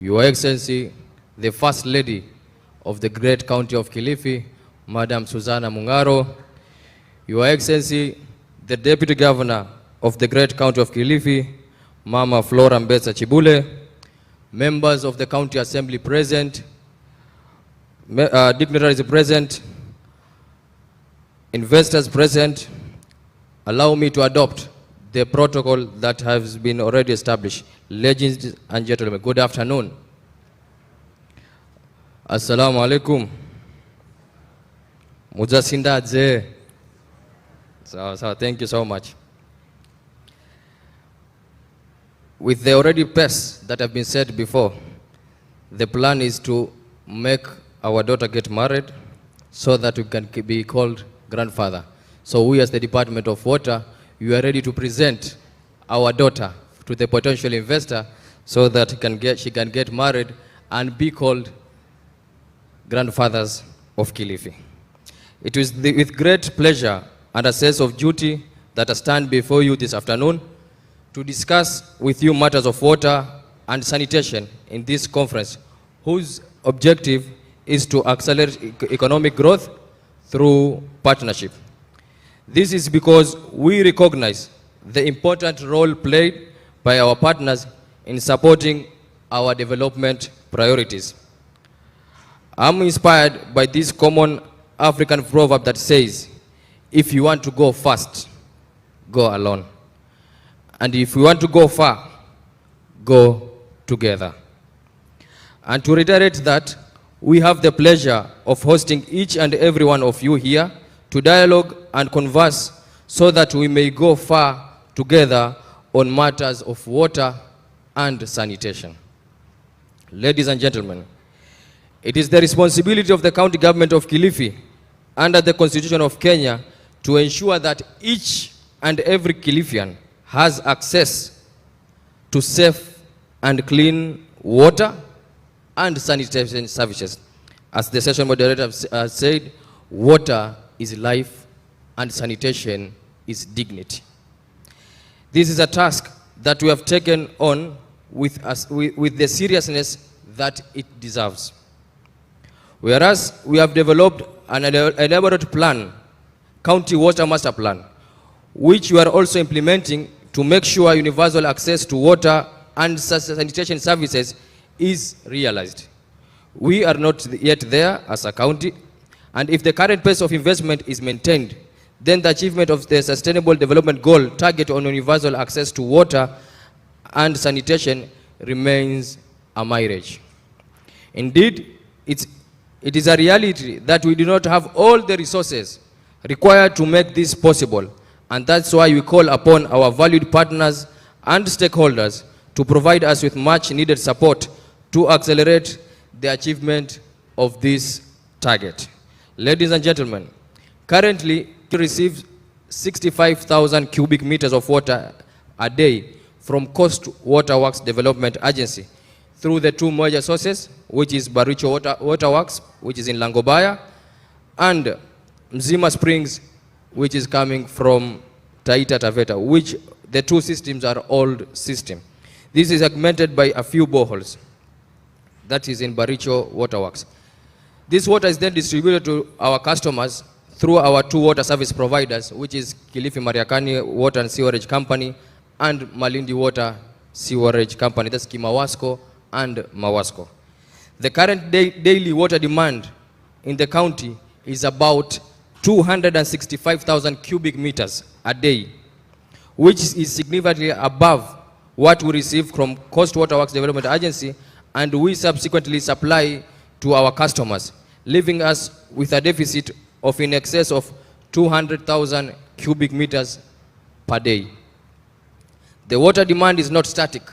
Your Excellency, the First Lady of the great county of Kilifi, Madam Susanna Mungaro, Your Excellency, the Deputy Governor of the great county of Kilifi, Mama Flora Mbesa Chibule, members of the County Assembly present, dignitaries present, investors present, allow me to adopt the protocol that has been already established. Ladies and gentlemen, good afternoon. Assalamu alaikum. Mujasindaje. So thank you so much. With the already pace that have been said before, the plan is to make our daughter get married so that we can be called grandfather. So we as the Department of Water, we are ready to present our daughter to the potential investor so that she can get married and be called grandfathers of Kilifi. It is with great pleasure and a sense of duty that I stand before you this afternoon to discuss with you matters of water and sanitation in this conference, whose objective is to accelerate economic growth through partnership. This is because we recognize the important role played by our partners in supporting our development priorities. I'm inspired by this common African proverb that says, if you want to go fast, go alone. And if you want to go far, go together. And to reiterate that, we have the pleasure of hosting each and every one of you here to dialogue and converse so that we may go far together on matters of water and sanitation. Ladies and gentlemen, it is the responsibility of the county government of Kilifi under the Constitution of Kenya to ensure that each and every Kilifian has access to safe and clean water and sanitation services. As the session moderator said, water is life and sanitation is dignity. This is a task that we have taken on with the seriousness that it deserves. Whereas we have developed an elaborate plan, County Water Master Plan, which we are also implementing to make sure universal access to water and sanitation services is realized. We are not yet there as a county, and if the current pace of investment is maintained, then the achievement of the Sustainable Development Goal target on universal access to water and sanitation remains a mirage. Indeed, it is a reality that we do not have all the resources required to make this possible, and that's why we call upon our valued partners and stakeholders to provide us with much needed support to accelerate the achievement of this target. Ladies and gentlemen, currently we receive 65,000 cubic meters of water a day from Coast Water Works Development Agency through the two major sources, which is Baricho Water Works, which is in Langobaya, and Mzima Springs, which is coming from Taita Taveta, which the two systems are old system. This is augmented by a few boreholes. That is in Baricho Water Works. This water is then distributed to our customers through our two water service providers, which is Kilifi Mariakani Water and Sewerage Company and Malindi Water Sewerage Company, that's Kimawasco and Mawasco. The current daily water demand in the county is about 265,000 cubic meters a day, which is significantly above what we receive from Coast Water Works Development Agency, and we subsequently supply to our customers, leaving us with a deficit of in excess of 200,000 cubic meters per day. The water demand is not static.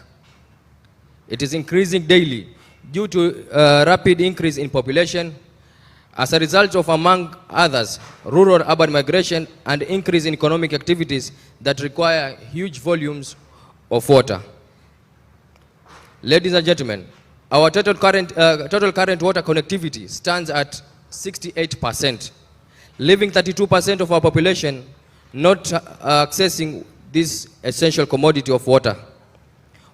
It is increasing daily due to rapid increase in population as a result of, among others, rural-urban migration and increase in economic activities that require huge volumes of water. Ladies and gentlemen, our total current water connectivity stands at 68%, leaving 32% of our population not accessing this essential commodity of water.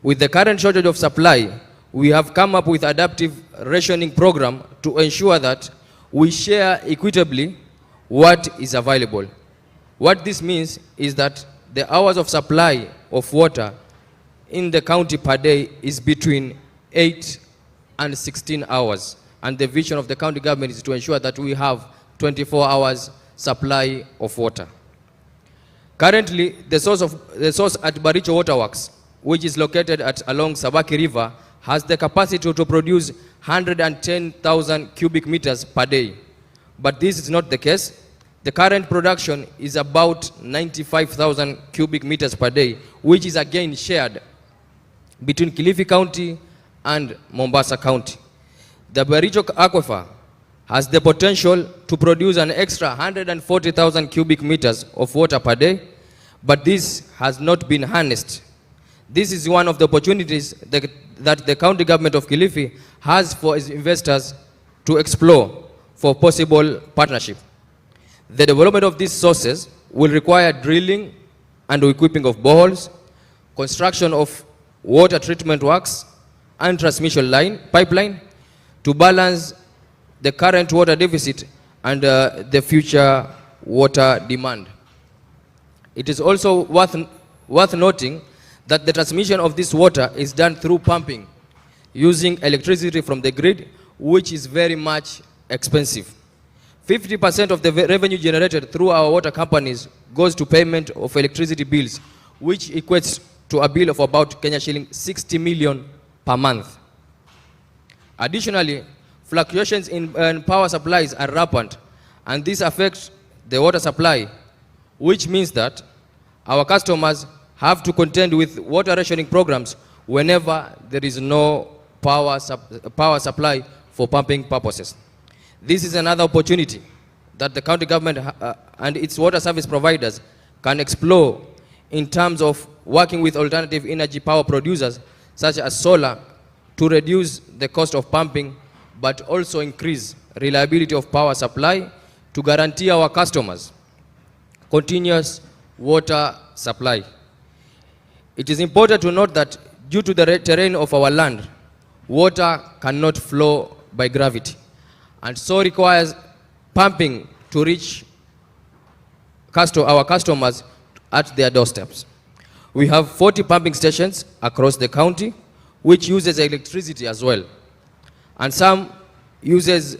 With the current shortage of supply, we have come up with adaptive rationing program to ensure that we share equitably what is available. What this means is that the hours of supply of water in the county per day is between 8 and 16 hours. And the vision of the county government is to ensure that we have 24 hours supply of water. Currently, the source at Baricho Waterworks, which is located along Sabaki River, has the capacity to produce 110,000 cubic meters per day. But this is not the case. The current production is about 95,000 cubic meters per day, which is again shared between Kilifi County and Mombasa County. The Baricho Aquifer has the potential to produce an extra 140,000 cubic meters of water per day, but this has not been harnessed. This is one of the opportunities that the county government of Kilifi has for its investors to explore for possible partnership. The development of these sources will require drilling and equipping of boreholes, construction of water treatment works and transmission pipeline to balance the current water deficit and the future water demand. It is also worth noting that the transmission of this water is done through pumping using electricity from the grid, which is very much expensive. 50% of the revenue generated through our water companies goes to payment of electricity bills, which equates to a bill of about Kenya shilling 60 million per month. Additionally, fluctuations in power supplies are rampant, and this affects the water supply, which means that our customers have to contend with water rationing programs whenever there is no power supply for pumping purposes. This is another opportunity that the county government and its water service providers can explore in terms of working with alternative energy power producers such as solar to reduce the cost of pumping, but also increase reliability of power supply to guarantee our customers continuous water supply. It is important to note that due to the terrain of our land, water cannot flow by gravity, and so requires pumping to reach our customers at their doorsteps. We have 40 pumping stations across the county, which uses electricity as well, and some uses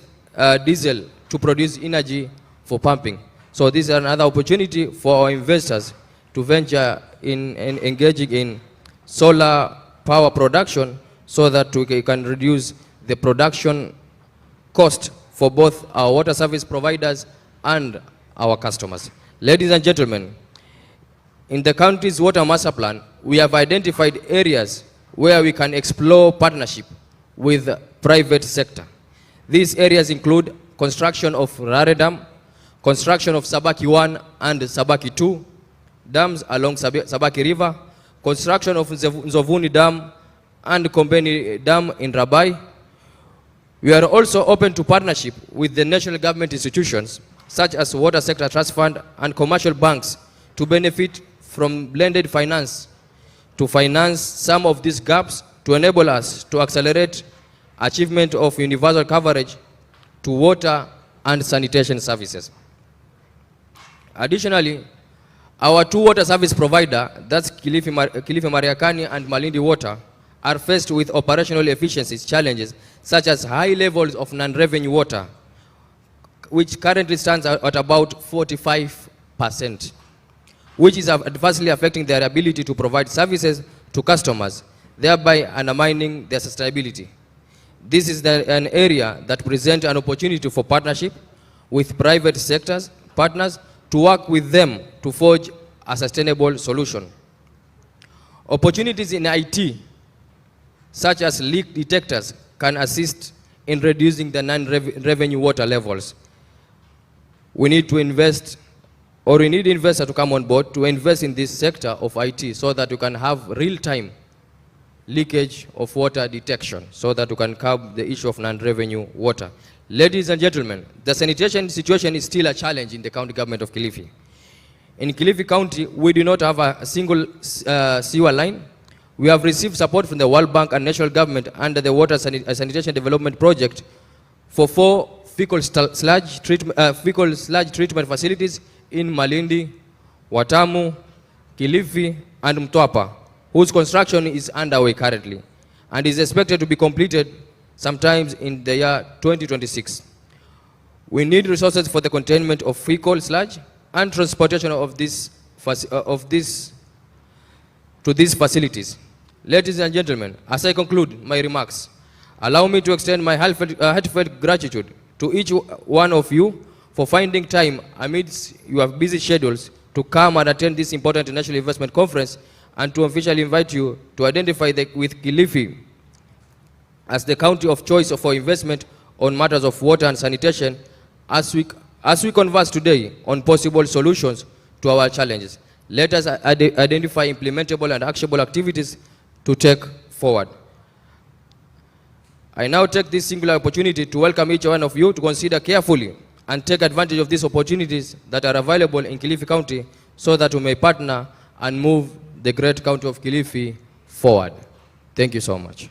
diesel to produce energy for pumping. So this is another opportunity for our investors to venture in engaging in solar power production so that we can reduce the production cost for both our water service providers and our customers. Ladies and gentlemen, in the country's water master plan, we have identified areas where we can explore partnership with private sector. These areas include construction of Rare Dam, construction of Sabaki 1 and Sabaki 2 dams along Sabaki River, construction of Nzovuni Dam and Kombeni Dam in Rabai. We are also open to partnership with the national government institutions such as Water Sector Trust Fund and commercial banks to benefit from blended finance to finance some of these gaps to enable us to accelerate achievement of universal coverage to water and sanitation services. Additionally, our two water service providers, that's Kilifi Mariakani and Malindi Water, are faced with operational efficiencies challenges such as high levels of non-revenue water, which currently stands at about 45%, which is adversely affecting their ability to provide services to customers, thereby undermining their sustainability. This is an area that presents an opportunity for partnership with private sectors, partners, to work with them to forge a sustainable solution. Opportunities in IT, such as leak detectors, can assist in reducing the non-revenue water levels. We need to invest, or we need investors to come on board to invest in this sector of IT so that we can have real-time leakage of water detection so that we can curb the issue of non-revenue water. Ladies and gentlemen, the sanitation situation is still a challenge in the county government of Kilifi. In Kilifi County, we do not have a single sewer line. We have received support from the World Bank and national government under the Water Sanitation Development Project for 4 fecal sludge treatment facilities in Malindi, Watamu, Kilifi, and Mtwapa, whose construction is underway currently and is expected to be completed sometimes in the year 2026. We need resources for the containment of fecal sludge and transportation of this to these facilities. Ladies and gentlemen, as I conclude my remarks, allow me to extend my heartfelt gratitude to each one of you for finding time amidst your busy schedules to come and attend this important international investment conference, and to officially invite you to identify with Kilifi as the county of choice for investment on matters of water and sanitation as we converse today on possible solutions to our challenges. Let us identify implementable and actionable activities to take forward. I now take this singular opportunity to welcome each one of you to consider carefully and take advantage of these opportunities that are available in Kilifi County so that we may partner and move the great county of Kilifi forward. Thank you so much.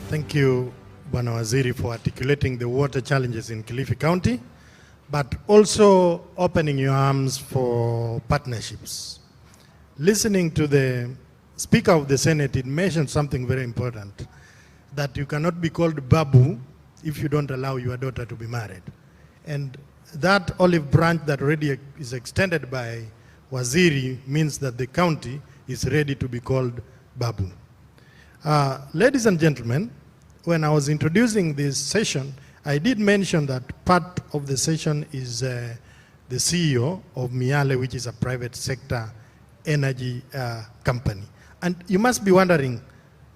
Thank you, Bwana Waziri, for articulating the water challenges in Kilifi County, but also opening your arms for partnerships. Listening to the Speaker of the Senate, it mentioned something very important, that you cannot be called Babu if you don't allow your daughter to be married. And that olive branch that already is extended by Waziri means that the county is ready to be called Babu. Ladies and gentlemen, when I was introducing this session, I did mention that part of the session is the CEO of Miale, which is a private sector energy company. And you must be wondering,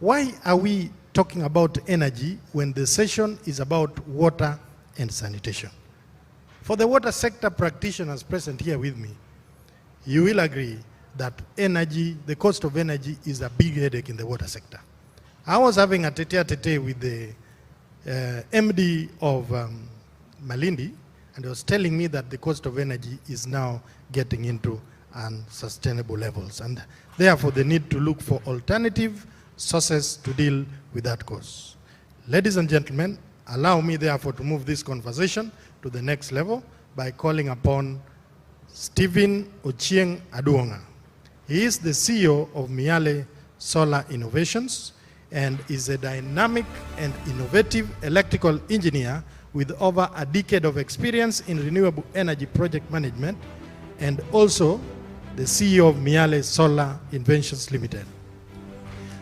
why are we talking about energy when the session is about water and sanitation? For the water sector practitioners present here with me, you will agree that energy, the cost of energy, is a big headache in the water sector. I was having a tete-a-tete with the MD of Malindi, and he was telling me that the cost of energy is now getting into unsustainable levels, and therefore they need to look for alternative sources to deal with that cost. Ladies and gentlemen, allow me therefore to move this conversation to the next level by calling upon Stephen Ochieng Aduonga. He is the CEO of Miale Solar Innovations and is a dynamic and innovative electrical engineer with over a decade of experience in renewable energy project management, and also the CEO of Miale Solar Inventions Limited.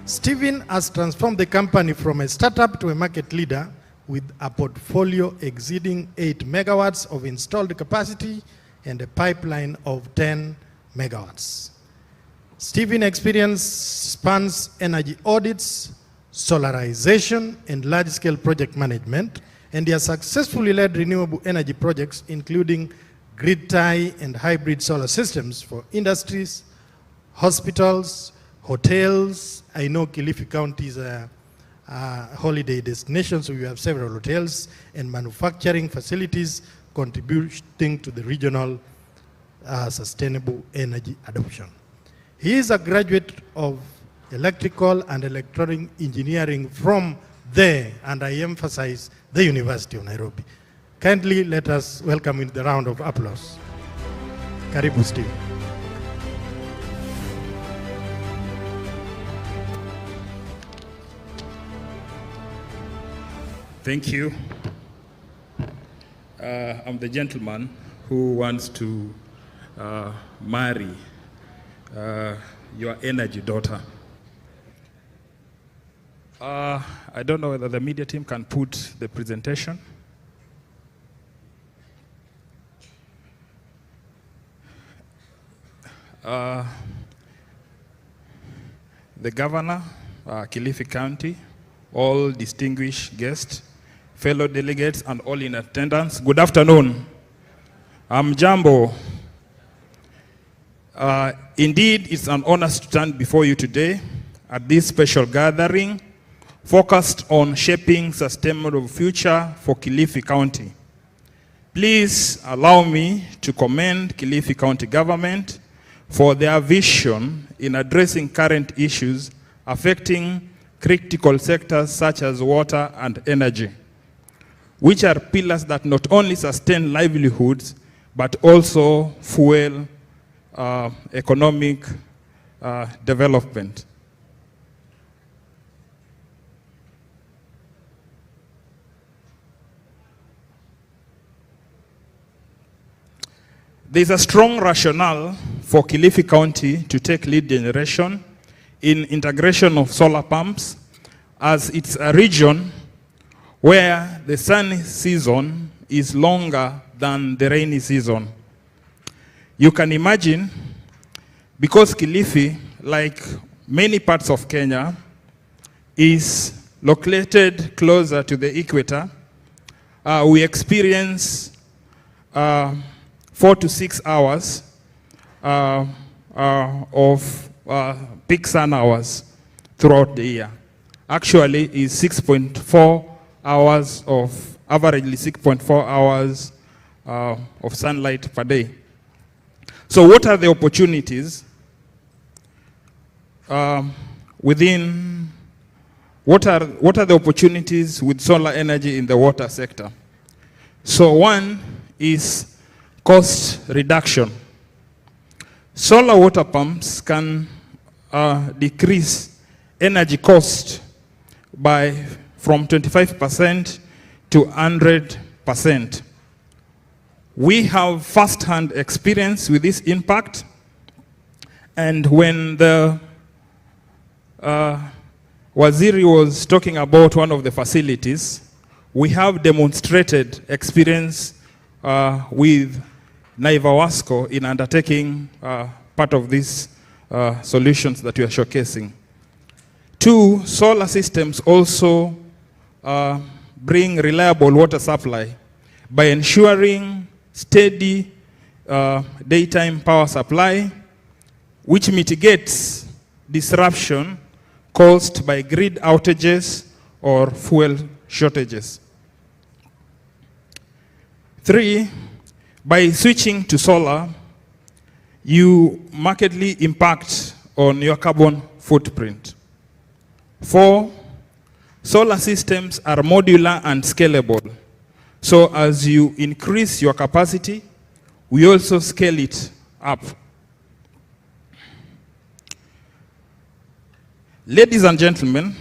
Stephen has transformed the company from a startup to a market leader with a portfolio exceeding 8 megawatts of installed capacity and a pipeline of 10 megawatts. Stephen's experience spans energy audits, solarization, and large-scale project management, and he has successfully led renewable energy projects including grid tie and hybrid solar systems for industries, hospitals, hotels. I know Kilifi County is a holiday destination, so we have several hotels and manufacturing facilities contributing to the regional sustainable energy adoption. He is a graduate of electrical and electronic engineering from and I emphasize, the University of Nairobi. Kindly let us welcome him with a round of applause. Karibu, Steve. Thank you. I'm the gentleman who wants to marry your energy daughter. I don't know whether the media team can put the presentation. The governor, Kilifi County, all distinguished guests, fellow delegates, and all in attendance, good afternoon. I'm Jambo. Indeed, it's an honor to stand before you today at this special gathering focused on shaping sustainable future for Kilifi County. Please allow me to commend Kilifi County government for their vision in addressing current issues affecting critical sectors such as water and energy, which are pillars that not only sustain livelihoods, but also fuel economic development. There is a strong rationale for Kilifi County to take lead generation in integration of solar pumps, as it's a region where the sunny season is longer than the rainy season. You can imagine, because Kilifi, like many parts of Kenya, is located closer to the equator, we experience 4 to 6 hours of peak sun hours throughout the year. Actually, is 6.4 hours of, averagely 6.4 hours of sunlight per day. So what are the opportunities within, what are the opportunities with solar energy in the water sector? So one is cost reduction. Solar water pumps can decrease energy cost by from 25% to 100%. We have first-hand experience with this impact, and when the Waziri was talking about one of the facilities, we have demonstrated experience with Naivasco in undertaking part of these solutions that we are showcasing. Two, solar systems also bring reliable water supply by ensuring steady daytime power supply, which mitigates disruption caused by grid outages or fuel shortages. Three, by switching to solar, you markedly impact on your carbon footprint. Four, solar systems are modular and scalable. So as you increase your capacity, we also scale it up. Ladies and gentlemen,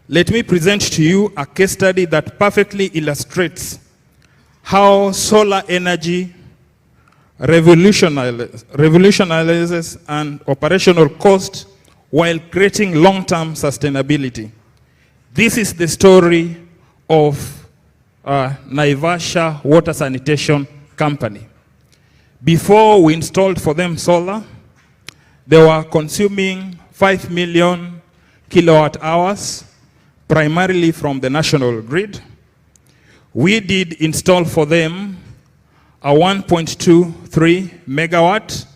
let me present to you a case study that perfectly illustrates how solar energy revolutionizes an operational cost while creating long-term sustainability. This is the story of Naivasha Water Sanitation Company. Before we installed for them solar, they were consuming 5 million kilowatt hours, primarily from the national grid. We did install for them a 1.23 megawatt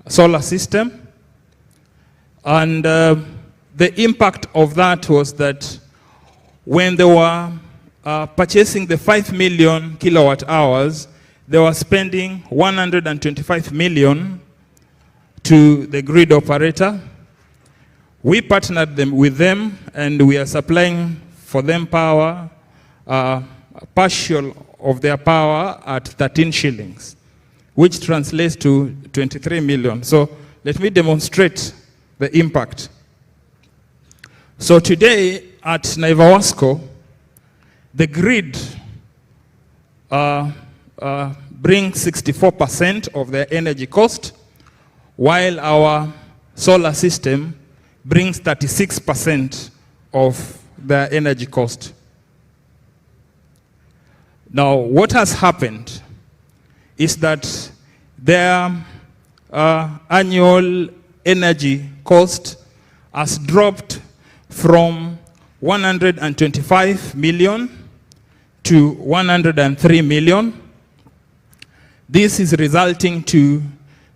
solar system. And the impact of that was that when they were purchasing the 5 million kilowatt hours, they were spending 125 million to the grid operator. We partnered with them, and we are supplying for them power, partial of their power at 13 shillings, which translates to 23 million. So let me demonstrate the impact. So today at Naivasco, the grid brings 64% of their energy cost, while our solar system brings 36% of their energy cost. Now, what has happened is that their annual energy cost has dropped from 125 million to 103 million. This is resulting to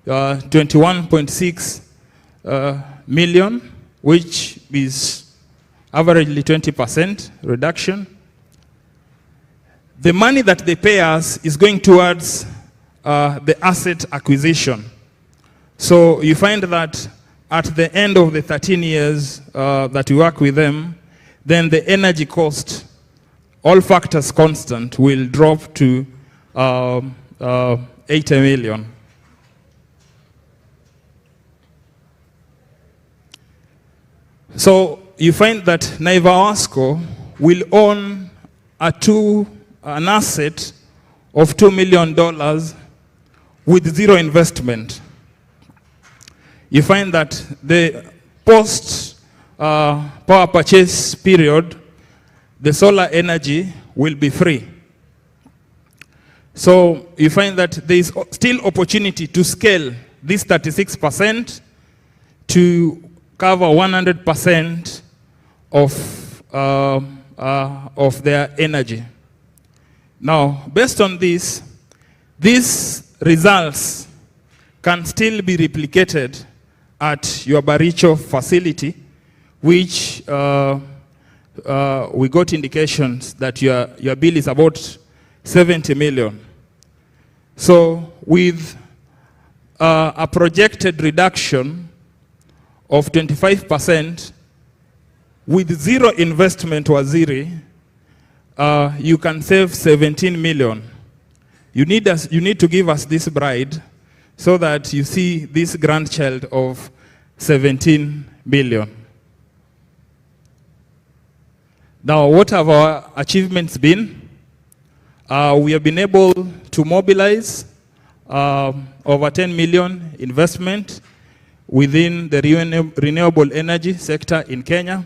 21.6 million, which is averagely 20% reduction. The money that they pay us is going towards the asset acquisition. So you find that at the end of the 13 years that we work with them, then the energy cost, all factors constant, will drop to 80 million. So you find that Naivasco will own an asset of $2 million with zero investment. You find that the post power purchase period, the solar energy will be free. So you find that there is still opportunity to scale this 36% to cover 100% of their energy. Now, based on this, these results can still be replicated at your Baricho facility, which we got indications that your bill is about 70 million. So with a projected reduction of 25% with zero investment, Waziri, you can save 17 million. You need to give us this bride so that you see this grandchild of 17 billion. Now, what have our achievements been? We have been able to mobilize over 10 million investment within the renewable energy sector in Kenya.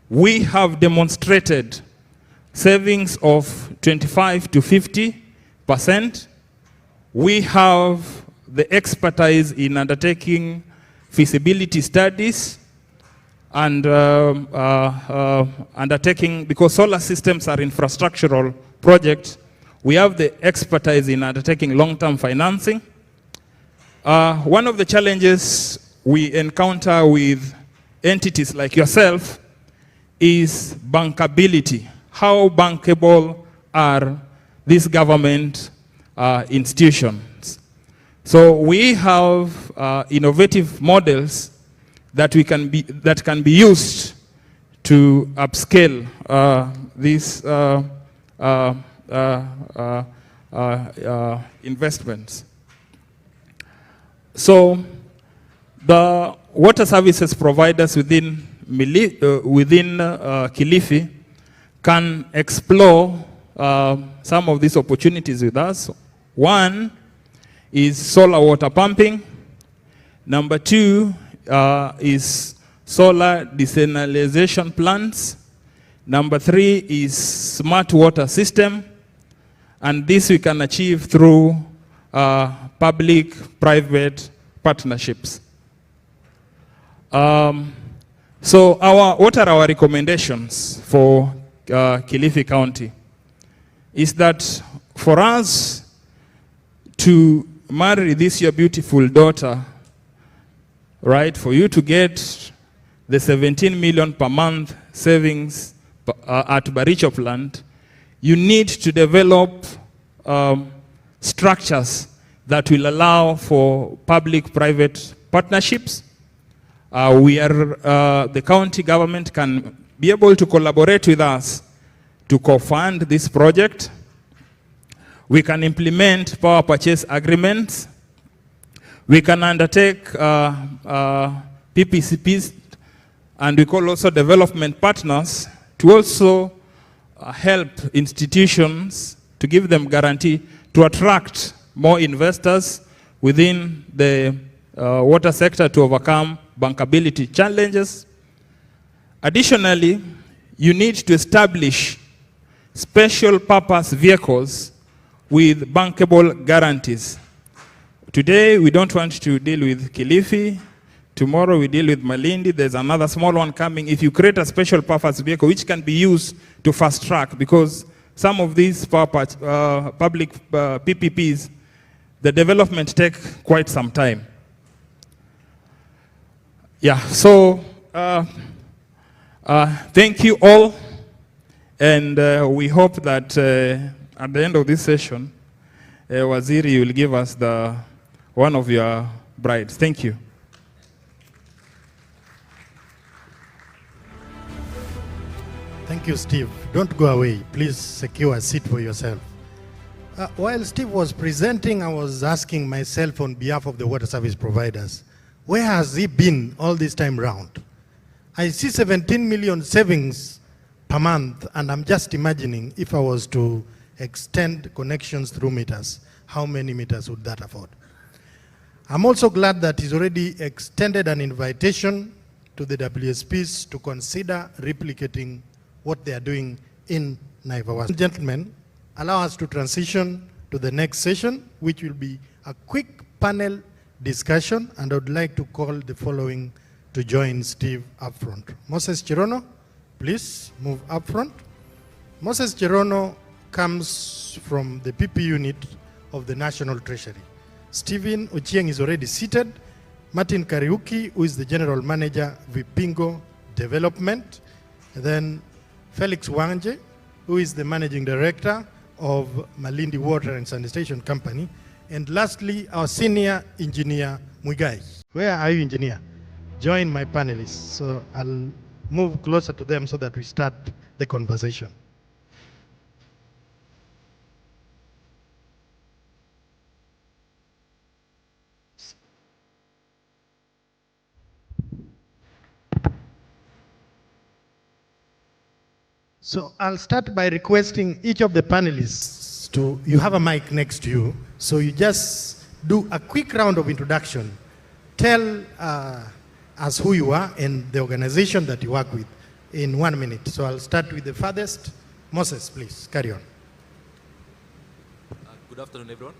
We have demonstrated savings of 25 to 50%. We have the expertise in undertaking feasibility studies and undertaking, because solar systems are infrastructural projects, we have the expertise in undertaking long-term financing. One of the challenges we encounter with entities like yourself is bankability. How bankable are these government institutions? So we have innovative models that can be used to upscale these investments. So the water services providers within Kilifi can explore some of these opportunities with us. One is solar water pumping. Number two is solar desalination plants. Number three is smart water system. And this we can achieve through public-private partnerships. So what are our recommendations for Kilifi County? Is that for us to marry this your beautiful daughter, right, for you to get the 17 million per month savings at Baricho plant, you need to develop structures that will allow for public-private partnerships. The county government can be able to collaborate with us to co-fund this project. We can implement power purchase agreements. We can undertake PPCPs, and we call also development partners to also help institutions to give them guarantee to attract more investors within the water sector to overcome bankability challenges. Additionally, you need to establish special purpose vehicles with bankable guarantees. Today, we don't want to deal with Kilifi. Tomorrow, we deal with Malindi. There's another small one coming. If you create a special purpose vehicle, which can be used to fast track, because some of these public PPPs, the development take quite some time. Yeah, so Thank you all, and we hope that at the end of this session, Waziri will give us one of your brides. Thank you. Thank you, Steve. Don't go away. Please secure a seat for yourself. While Steve was presenting, I was asking myself on behalf of the water service providers, where has he been all this time round? I see 17 million savings per month, and I'm just imagining if I was to extend connections through meters, how many meters would that afford? I'm also glad that he's already extended an invitation to the WSPs to consider replicating what they are doing in Naivasha. Gentlemen, allow us to transition to the next session, which will be a quick panel discussion, and I would like to call the following to join Steve up front. Moses Chirono, please move up front. Moses Chirono comes from the PP unit of the National Treasury. Stephen Ochieng is already seated. Martin Kariuki, who is the General Manager, Vipingo Development. And then Felix Wanje, who is the Managing Director of Malindi Water and Sanitation Company. And lastly, our Senior Engineer, Muigai. Where are you, Engineer? Join my panelists. So I'll move closer to them so that we start the conversation. So I'll start by requesting each of the panelists to, you have a mic next to you, so you just do a quick round of introduction. Tell us who you are and the organization that you work with in 1 minute. So I'll start with the farthest. Moses, please, carry on. Good afternoon, everyone.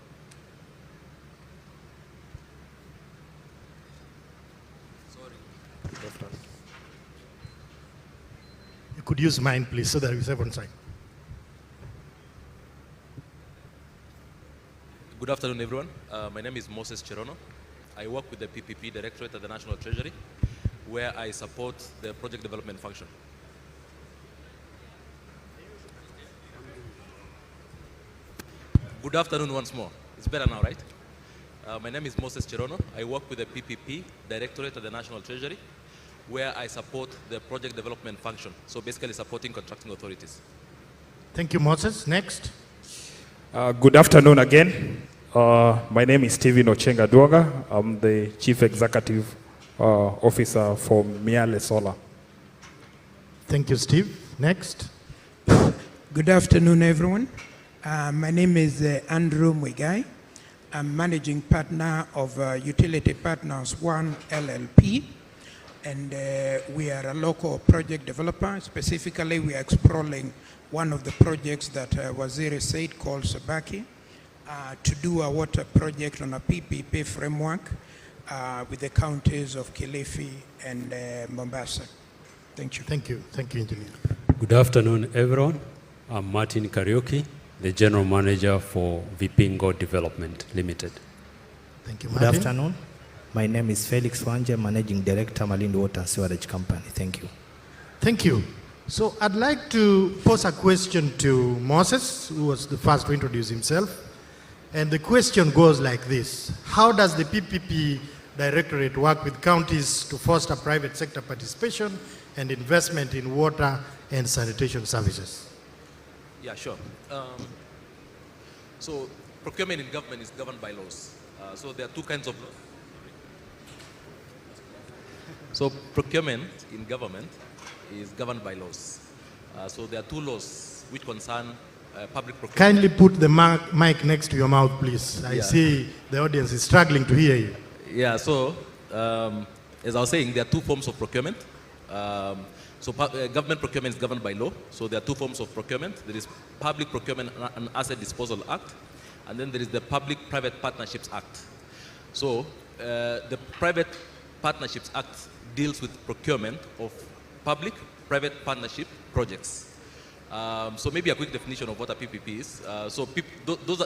You could use mine, please, so that we have on time. Good afternoon, everyone. My name is Moses Chirono. I work with the PPP Directorate at the National Treasury, where I support the project development function. Good afternoon once more. It's better now, right? My name is Moses Chirono. I work with the PPP Directorate at the National Treasury, where I support the project development function. So basically supporting contracting authorities. Thank you, Moses. Next. Good afternoon again. My name is Stephen Ochenga Duoga. I'm the Chief Executive Officer for Miale Solar. Thank you, Steve. Next. Good afternoon, everyone. My name is Andrew Muigai. I'm Managing Partner of Utility Partners 1 LLP. And we are a local project developer. Specifically, we are exploring one of the projects that Waziri said called Sabaki to do a water project on a PPP framework with the counties of Kilifi and Mombasa. Thank you. Thank you. Thank you, Engineer. Good afternoon, everyone. I'm Martin Kariuki, the General Manager for Vipingo Development Limited. Thank you, Good Martin. afternoon. My name is Felix Wanje, Managing Director, Malindi Water and Sewerage Company. Thank you. Thank you. So I'd like to pose a question to Moses, who was the first to introduce himself. And the question goes like this. How does the PPP Directorate work with counties to foster private sector participation and investment in water and sanitation services? Yeah, sure. So procurement in government is governed by laws. So there are two kinds of laws. So procurement in government is governed by laws. So there are two laws which concern public procurement. Kindly put the mic next to your mouth, please. I see the audience is struggling to hear you. Yeah, so as I was saying, there are two forms of procurement. Government procurement is governed by law. So there are two forms of procurement. There is Public Procurement and Asset Disposal Act, and then there is the Public-Private Partnerships Act. So the Private Partnerships Act deals with procurement of public-private partnership projects. So maybe a quick definition of what a PPP is.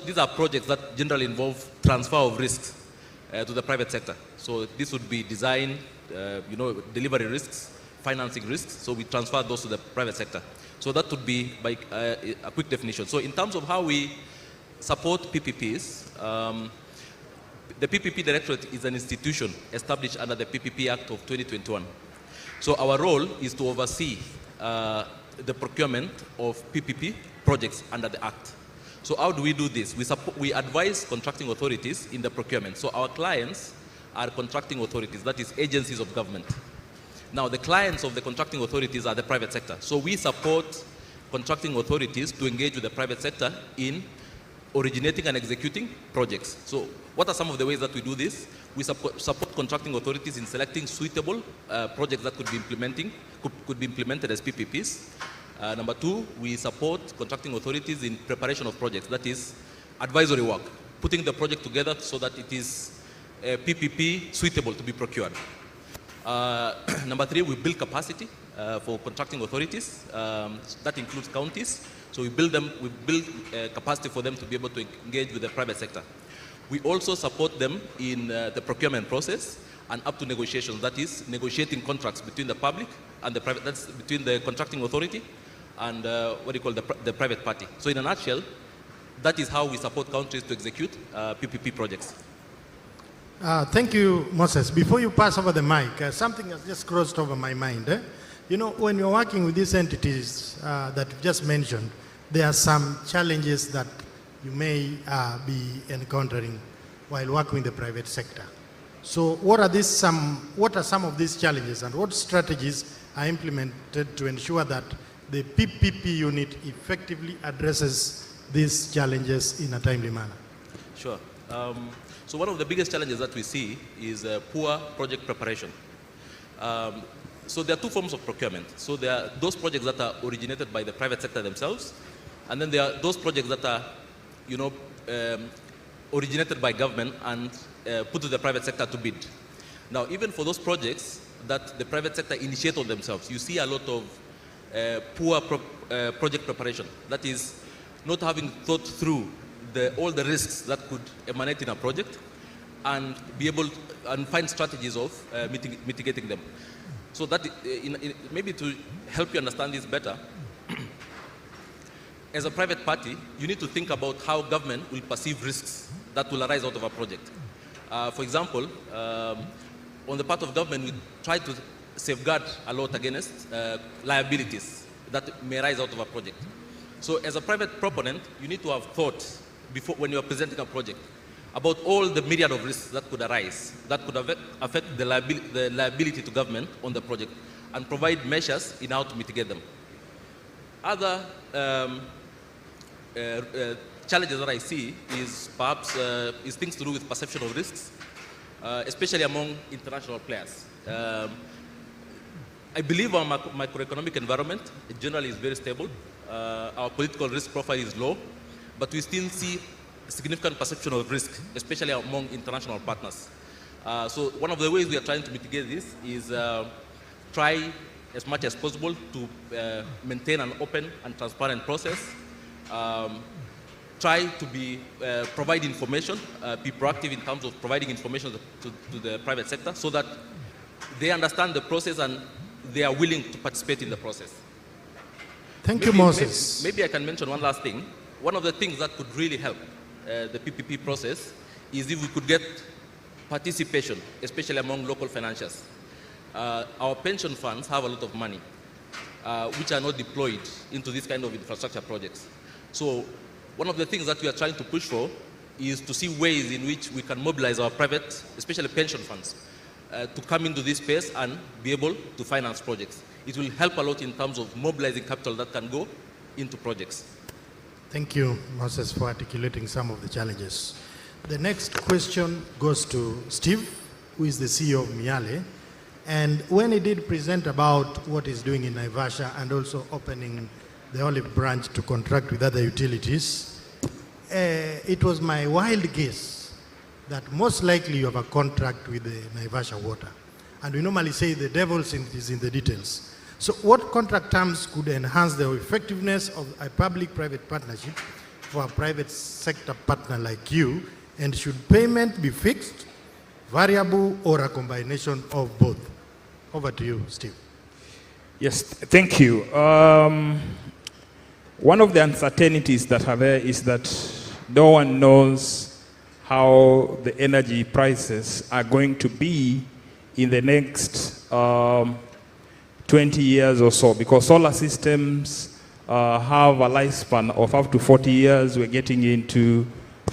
These are projects that generally involve transfer of risks to the private sector. So this would be design, delivery risks, financing risks, so we transfer those to the private sector. So that would be by a quick definition. So in terms of how we support PPPs, the PPP Directorate is an institution established under the PPP Act of 2021. So our role is to oversee the procurement of PPP projects under the Act. So how do we do this? We advise contracting authorities in the procurement. So our clients are contracting authorities, that is agencies of government. Now the clients of the contracting authorities are the private sector. So we support contracting authorities to engage with the private sector in originating and executing projects. So what are some of the ways that we do this? We support contracting authorities in selecting suitable projects that could be implemented as PPPs. Number two, we support contracting authorities in preparation of projects, that is advisory work, putting the project together so that it is PPP suitable to be procured. Number three, we build capacity for contracting authorities. That includes counties. So we build capacity for them to be able to engage with the private sector. We also support them in the procurement process and up to negotiations, that is negotiating contracts between the public and the private, that's between the contracting authority and the private party. So in a nutshell, that is how we support countries to execute PPP projects. Thank you, Moses. Before you pass over the mic, something has just crossed over my mind. You know, when you're working with these entities that you just mentioned, there are some challenges that you may be encountering while working in the private sector. So what are some of these challenges, and what strategies are implemented to ensure that the PPP unit effectively addresses these challenges in a timely manner? Sure. So one of the biggest challenges that we see is poor project preparation. So there are two forms of procurement. So there are those projects that are originated by the private sector themselves, and then there are those projects that are, originated by government and put to the private sector to bid. Now, even for those projects that the private sector initiate on themselves, you see a lot of poor project preparation. That is, not having thought through all the risks that could emanate in a project and be able to, and find strategies of mitigating them. So that maybe to help you understand this better, as a private party, you need to think about how government will perceive risks that will arise out of a project. For example, on the part of government, we try to safeguard a lot against liabilities that may arise out of a project. So as a private proponent, you need to have thought before, when you are presenting a project, about all the myriad of risks that could arise, that could affect the liability to government on the project, and provide measures in how to mitigate them. Other challenges that I see is perhaps is things to do with perception of risks, especially among international players. I believe our macroeconomic environment generally is very stable. Our political risk profile is low, but we still see significant perception of risk, especially among international partners. So one of the ways we are trying to mitigate this is try as much as possible to maintain an open and transparent process. Try to provide information, be proactive in terms of providing information to the private sector so that they understand the process and they are willing to participate in the process. Thank you, Moses. Maybe I can mention one last thing. One of the things that could really help the PPP process is if we could get participation, especially among local financiers. Our pension funds have a lot of money, which are not deployed into this kind of infrastructure projects. So one of the things that we are trying to push for is to see ways in which we can mobilize our private, especially pension funds, to come into this space and be able to finance projects. It will help a lot in terms of mobilizing capital that can go into projects. Thank you, Moses, for articulating some of the challenges. The next question goes to Steve, who is the CEO of Miale. And when he did present about what he's doing in Naivasha and also opening the olive branch to contract with other utilities, it was my wild guess that most likely you have a contract with the Naivasha Water. And we normally say the devil is in the details. So what contract terms could enhance the effectiveness of a public-private partnership for a private sector partner like you? And should payment be fixed, variable, or a combination of both? Over to you, Steve. Yes, thank you. One of the uncertainties that are there is that no one knows how the energy prices are going to be in the next 20 years or so, because solar systems have a lifespan of up to 40 years. We're getting into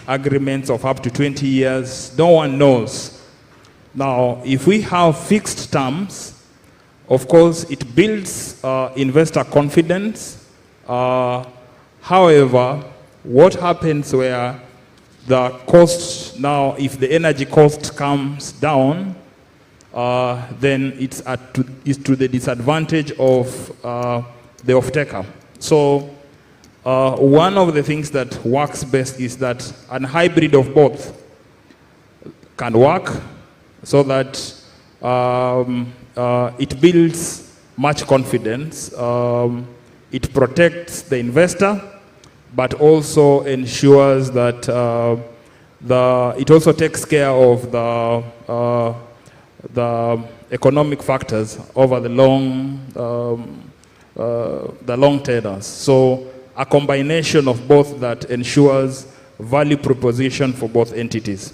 agreements of up to 20 years. No one knows. Now, if we have fixed terms, of course, it builds investor confidence. However, what happens where the cost now, if the energy cost comes down, then it's to the disadvantage of the off-taker. So one of the things that works best is that a hybrid of both can work, so that it builds much confidence. It protects the investor, but also ensures that it also takes care of the economic factors over the long tenors. So a combination of both that ensures value proposition for both entities.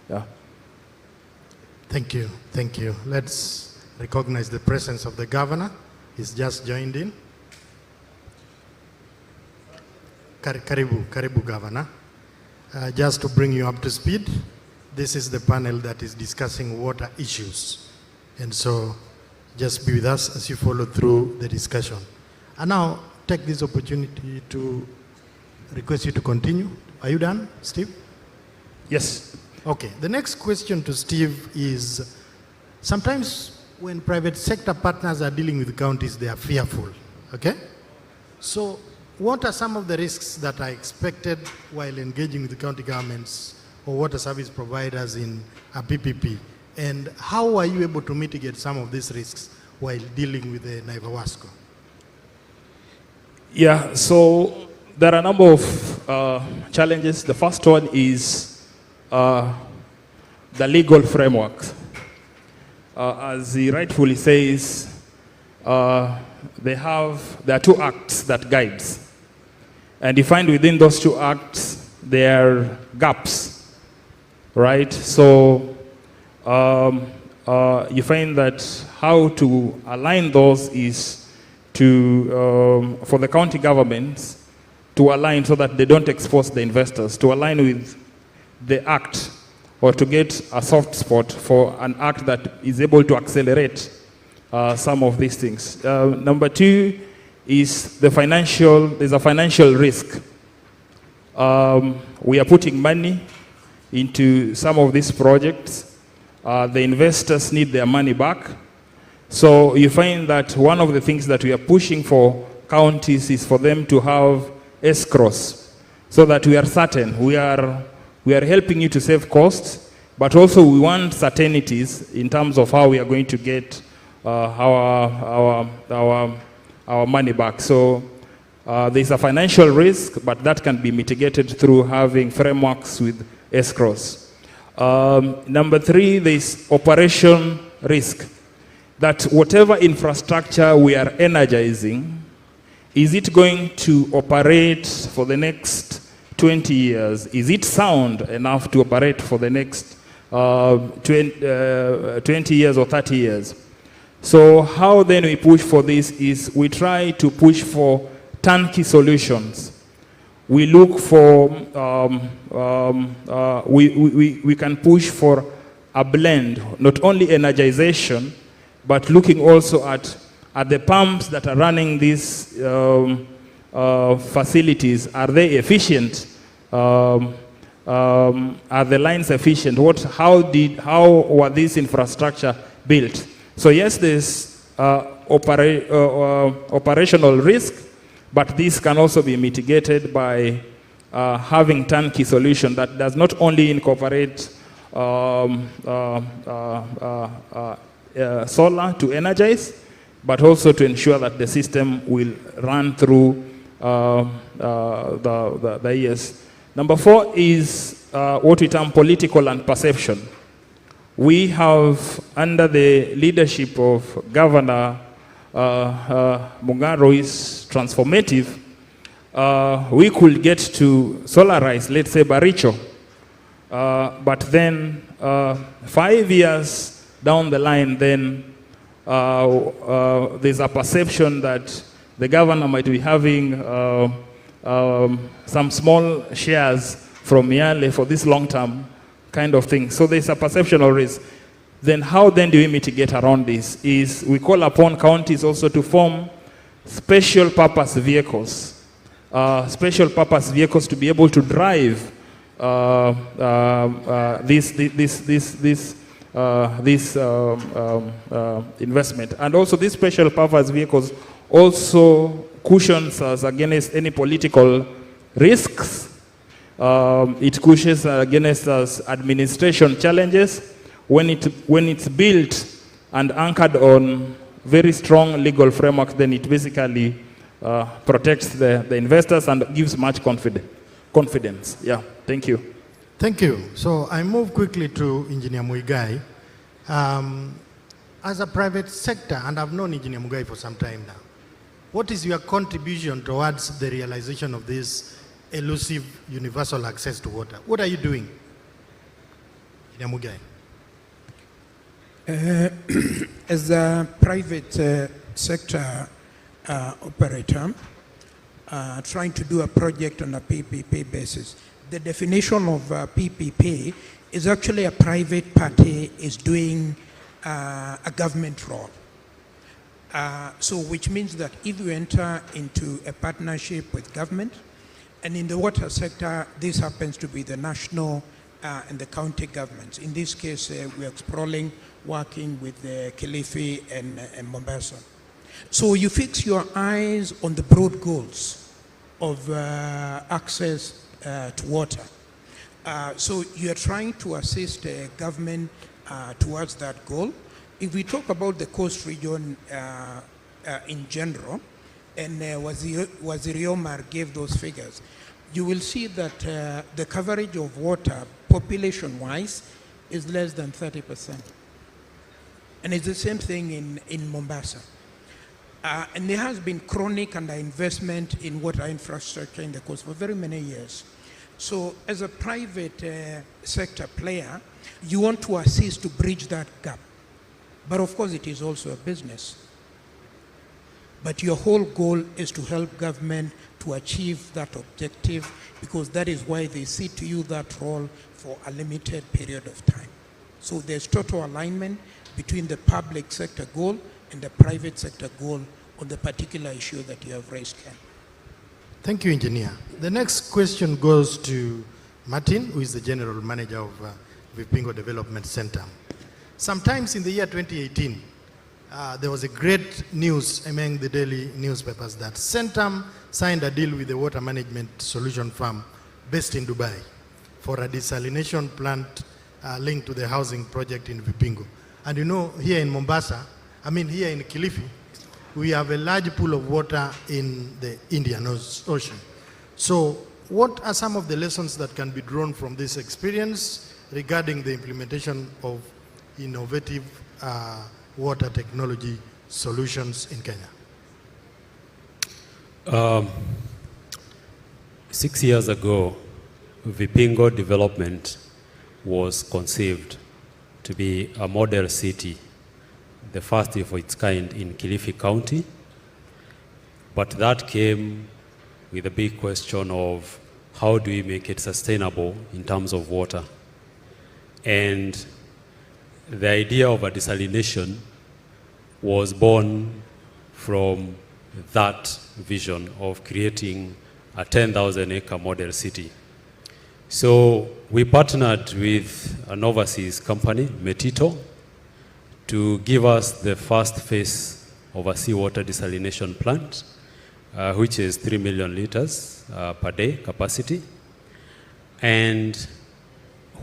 Yeah. Thank you. Thank you. Let's recognize the presence of the governor. He's just joined in. Karibu, Governor. Just to bring you up to speed, this is the panel that is discussing water issues. And so just be with us as you follow through the discussion. And now take this opportunity to request you to continue. Are you done, Steve? Yes. Okay. The next question to Steve is, sometimes when private sector partners are dealing with counties, they are fearful. Okay? So what are some of the risks that are expected while engaging with the county governments or water service providers in a PPP? And how are you able to mitigate some of these risks while dealing with the Naiva Wasco? Yeah, so there are a number of challenges. The first one is the legal framework. As he rightfully says, there are two acts that guides. And you find within those two acts, there are gaps, right? So you find that how to align those is for the county governments to align so that they don't expose the investors, to align with the act, or to get a soft spot for an act that is able to accelerate some of these things. Number two is there's a financial risk. We are putting money into some of these projects. The investors need their money back. So you find that one of the things that we are pushing for counties is for them to have escrows, so that we are certain we are helping you to save costs, but also we want certainties in terms of how we are going to get our money back. So there's a financial risk, but that can be mitigated through having frameworks with escrows. Number three, there's operation risk. That whatever infrastructure we are energizing, is it going to operate for the next 20 years? Is it sound enough to operate for the next 20 years or 30 years? So how then we push for this is we try to push for turnkey solutions. We look for, we can push for a blend, not only energization, but looking also at the pumps that are running these facilities. Are they efficient? Are the lines efficient? How were these infrastructure built? So yes, there's operational risk, but this can also be mitigated by having turnkey solution that does not only incorporate solar to energize, but also to ensure that the system will run through the years. Number four is what we term political and perception. We have, under the leadership of Governor Mungaro is transformative, we could get to solarize, let's say, Baricho. But then 5 years down the line, then there's a perception that the governor might be having some small shares from Yale for this long-term kind of thing. So there's a perception of risk. Then how then do we mitigate around this? Is we call upon counties also to form special purpose vehicles. Special purpose vehicles to be able to drive this investment. And also these special purpose vehicles also cushions us against any political risks. It cushions against us administration challenges. When it's built and anchored on very strong legal framework, then it basically protects the investors and gives much confidence. Yeah, thank you. Thank you. So I move quickly to Engineer Muigai. As a private sector, and I've known Engineer Muigai for some time now, what is your contribution towards the realization of this elusive universal access to water? What are you doing, Engineer Muigai? As a private sector operator, trying to do a project on a PPP basis, the definition of PPP is actually a private party is doing a government role. So which means that if you enter into a partnership with government, and in the water sector, this happens to be the national and the county governments. In this case, we are exploring working with Kilifi and Mombasa. So you fix your eyes on the broad goals of access to water. So you are trying to assist government towards that goal. If we talk about the coast region in general, and Waziri Omar gave those figures, you will see that the coverage of water, population-wise, is less than 30%. And it's the same thing in Mombasa. And there has been chronic underinvestment in water infrastructure in the coast for very many years. So as a private sector player, you want to assist to bridge that gap. But of course, it is also a business. But your whole goal is to help government to achieve that objective, because that is why they see to you that role for a limited period of time. So there's total alignment between the public sector goal and the private sector goal on the particular issue that you have raised, Ken. Thank you, Engineer. The next question goes to Martin, who is the General Manager of Vipingo Development Center. Sometimes in the year 2018, there was a great news among the daily newspapers that Centum signed a deal with the water management solution firm based in Dubai for a desalination plant linked to the housing project in Vipingo. And you know, here in Mombasa, here in Kilifi, we have a large pool of water in the Indian Ocean. So what are some of the lessons that can be drawn from this experience regarding the implementation of innovative water technology solutions in Kenya? 6 years ago, Vipingo Development was conceived to be a model city, the first of its kind in Kilifi County. But that came with a big question of how do we make it sustainable in terms of water? And the idea of a desalination was born from that vision of creating a 10,000-acre model city. So we partnered with an overseas company, Metito, to give us the first phase of a seawater desalination plant, which is 3 million liters per day capacity. And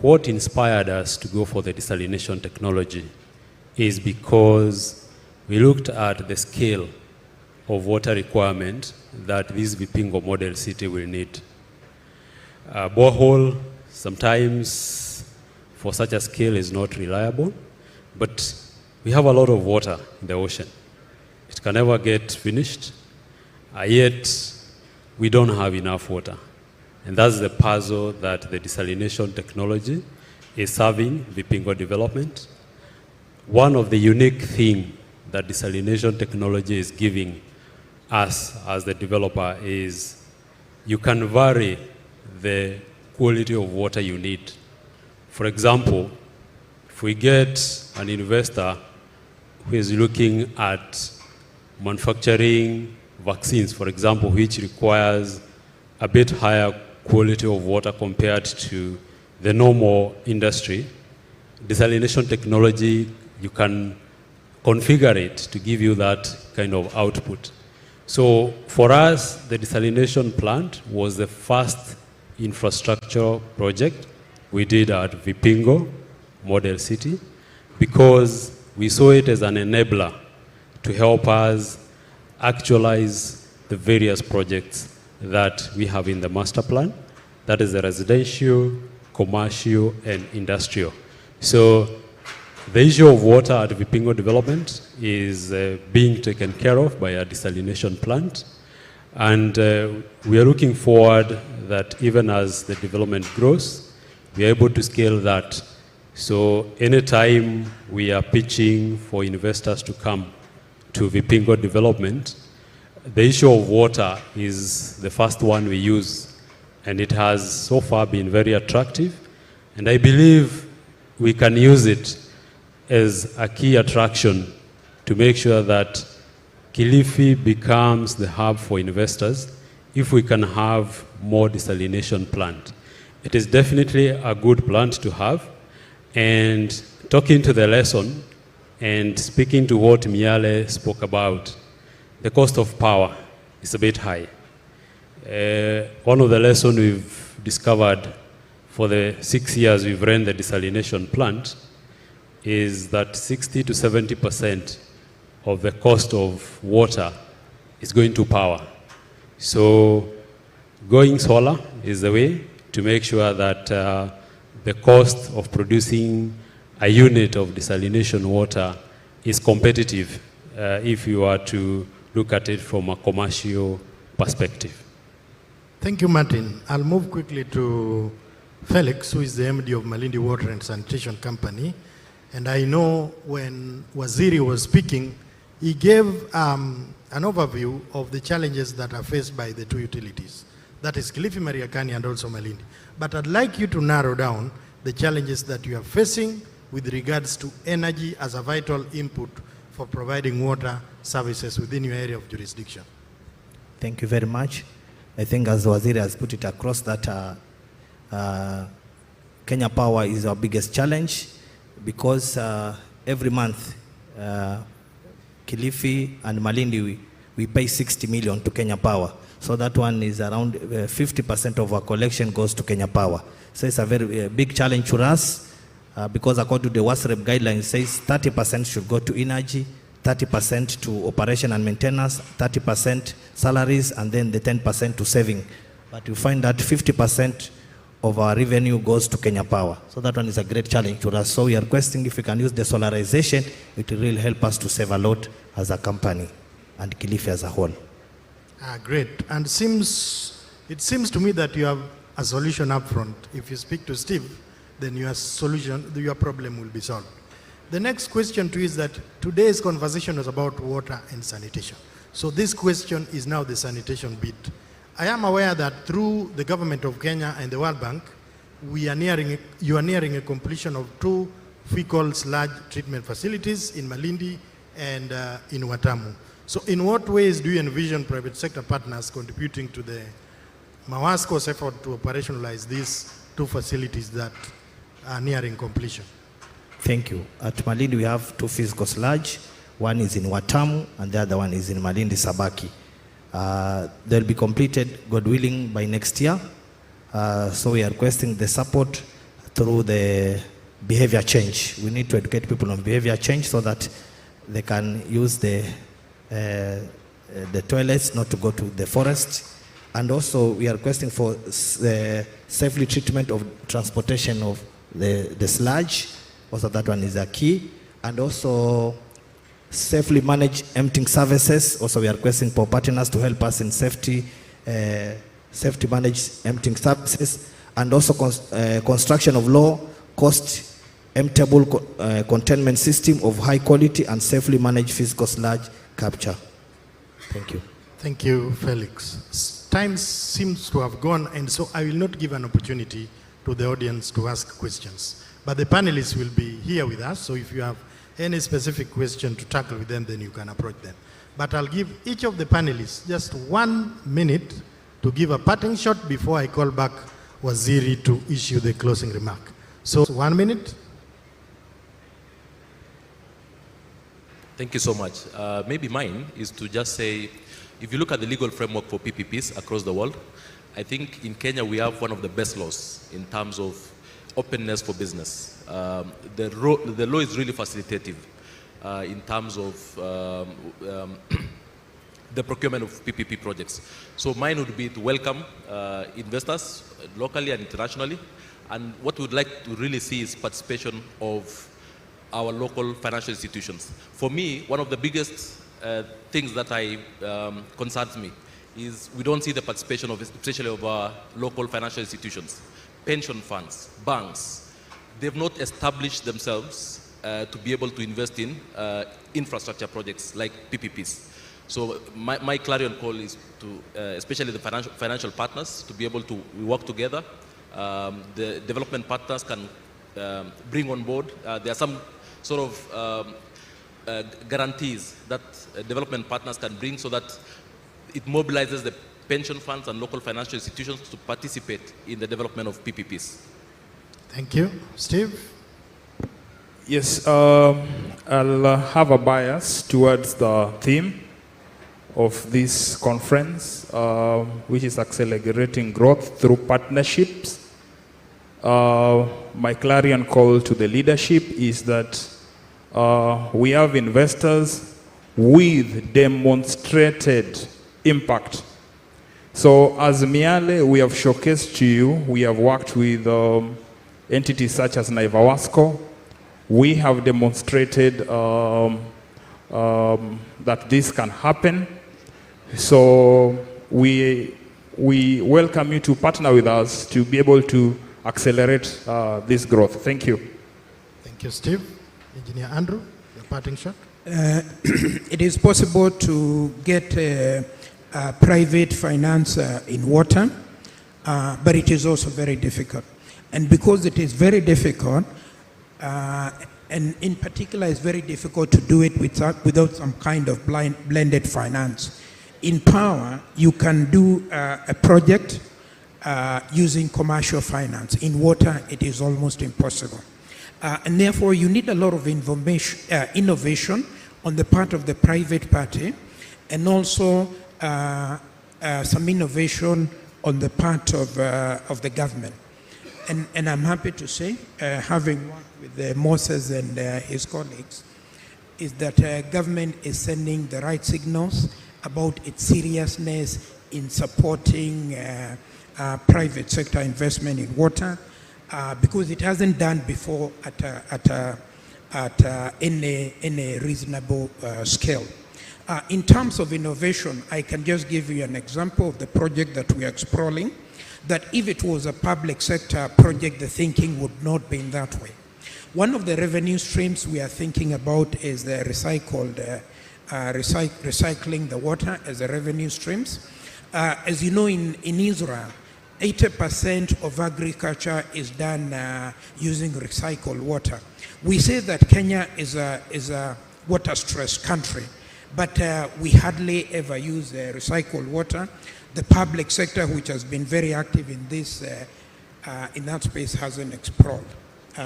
what inspired us to go for the desalination technology is because we looked at the scale of water requirement that this Vipingo model city will need. Borehole, sometimes for such a scale, is not reliable, but we have a lot of water in the ocean. It It can never get finished, yet we don't have enough water. And that's the puzzle that the desalination technology is serving Vipingo development. One of the unique things that desalination technology is giving us as the developer is you can vary the quality of water you need. For example, if we get an investor who is looking at manufacturing vaccines, for example, which requires a bit higher quality of water compared to the normal industry, desalination technology, you can configure it to give you that kind of output. So for us, the desalination plant was the first infrastructure project we did at Vipingo Model City because we saw it as an enabler to help us actualize the various projects that we have in the master plan. That is the residential, commercial, and industrial. So the issue of water at Vipingo development is being taken care of by a desalination plant. And we are looking forward that even as the development grows, we are able to scale that. So anytime we are pitching for investors to come to Vipingo development, the issue of water is the first one we use. And it has so far been very attractive. And I believe we can use it as a key attraction to make sure that Kilifi becomes the hub for investors if we can have more desalination plant. It is definitely a good plant to have. And talking to the lesson and speaking to what Miale spoke about, the cost of power is a bit high. One of the lessons we've discovered for the 6 years we've run the desalination plant is that 60 to 70% of the cost of water is going to power. So going solar is the way to make sure that the cost of producing a unit of desalination water is competitive if you are to look at it from a commercial perspective. Thank you, Martin. I'll move quickly to Felix, who is the MD of Malindi Water and Sanitation Company. And I know when Waziri was speaking, he gave an overview of the challenges that are faced by the two utilities. That is Kilifi, Mariakani, and also Malindi. But I'd like you to narrow down the challenges that you are facing with regards to energy as a vital input for providing water services within your area of jurisdiction. Thank you very much. I think as Waziri has put it across that Kenya Power is our biggest challenge because every month Kilifi and Malindi we pay 60 million to Kenya Power. So that one is around 50% of our collection goes to Kenya Power. So it's a very big challenge for us because according to the WASREP guidelines, says 30% should go to energy, 30% to operation and maintenance, 30% salaries, and then the 10% to saving. But you find that 50% of our revenue goes to Kenya Power. So that one is a great challenge to us. So we are requesting if we can use the solarization, it will really help us to save a lot as a company and Kilifi as a whole. Great. And it seems to me that you have a solution up front. If you speak to Steve, then your problem will be solved. The next question to you is that today's conversation was about water and sanitation. So this question is now the sanitation bit. I am aware that through the government of Kenya and the World Bank, you are nearing a completion of 2 fecal sludge treatment facilities in Malindi and in Watamu. So in what ways do you envision private sector partners contributing to the Mawasco's effort to operationalize these 2 facilities that are nearing completion? Thank you. At Malindi we have 2 physical sludge. One is in Watamu and the other one is in Malindi Sabaki. They'll be completed, God willing, by next year. So we are requesting the support through the behavior change. We need to educate people on behavior change so that they can use the toilets not to go to the forest. And also we are requesting for safely treatment of transportation of the sludge. Also that one is a key. And also safely manage emptying services. Also, we are requesting for partners to help us in safety manage emptying services, and also construction of low cost emptiable containment system of high quality and safely manage physical sludge capture. Thank you. Thank you, Felix. Time seems to have gone, and so I will not give an opportunity to the audience to ask questions. But the panelists will be here with us, so if you have any specific question to tackle with them, then you can approach them. But I'll give each of the panelists just 1 minute to give a parting shot before I call back Waziri to issue the closing remark. So 1 minute. Thank you so much. Maybe mine is to just say, if you look at the legal framework for PPPs across the world, I think in Kenya we have one of the best laws in terms of openness for business. The law is really facilitative in terms of the procurement of PPP projects. So mine would be to welcome investors locally and internationally. And what we would like to really see is participation of our local financial institutions. For me, one of the biggest things that concerns me is we don't see the participation of, especially of our local financial institutions, pension funds, banks. They've not established themselves to be able to invest in infrastructure projects like PPPs. So my clarion call is to, especially the financial partners, to be able to work together. The development partners can bring on board. There are some sort of guarantees that development partners can bring so that it mobilizes the pension funds and local financial institutions to participate in the development of PPPs. Thank you. Steve? Yes, I'll have a bias towards the theme of this conference, which is accelerating growth through partnerships. My clarion call to the leadership is that we have investors with demonstrated impact. So as Miale, we have showcased to you, we have worked with entities such as Naivawasco. We have demonstrated that this can happen. So we welcome you to partner with us to be able to accelerate this growth. Thank you. Thank you, Steve. Engineer Andrew, your parting shot. It is possible to get private finance in water, but it is also very difficult. And because it is very difficult, and in particular it's very difficult to do it without some kind of blended finance. In power, you can do a project using commercial finance. In water, it is almost impossible. And therefore, you need a lot of innovation on the part of the private party, and also some innovation on the part of the government. And I'm happy to say, having worked with Moses and his colleagues, is that government is sending the right signals about its seriousness in supporting private sector investment in water, because it hasn't done before at any reasonable scale. In terms of innovation, I can just give you an example of the project that we are exploring, that if it was a public sector project, the thinking would not be in that way. One of the revenue streams we are thinking about is the recycling the water as a revenue streams. As you know, in Israel, 80% of agriculture is done using recycled water. We say that Kenya is a water-stressed country, but we hardly ever use recycled water. The public sector, which has been very active in this, in that space, hasn't explored.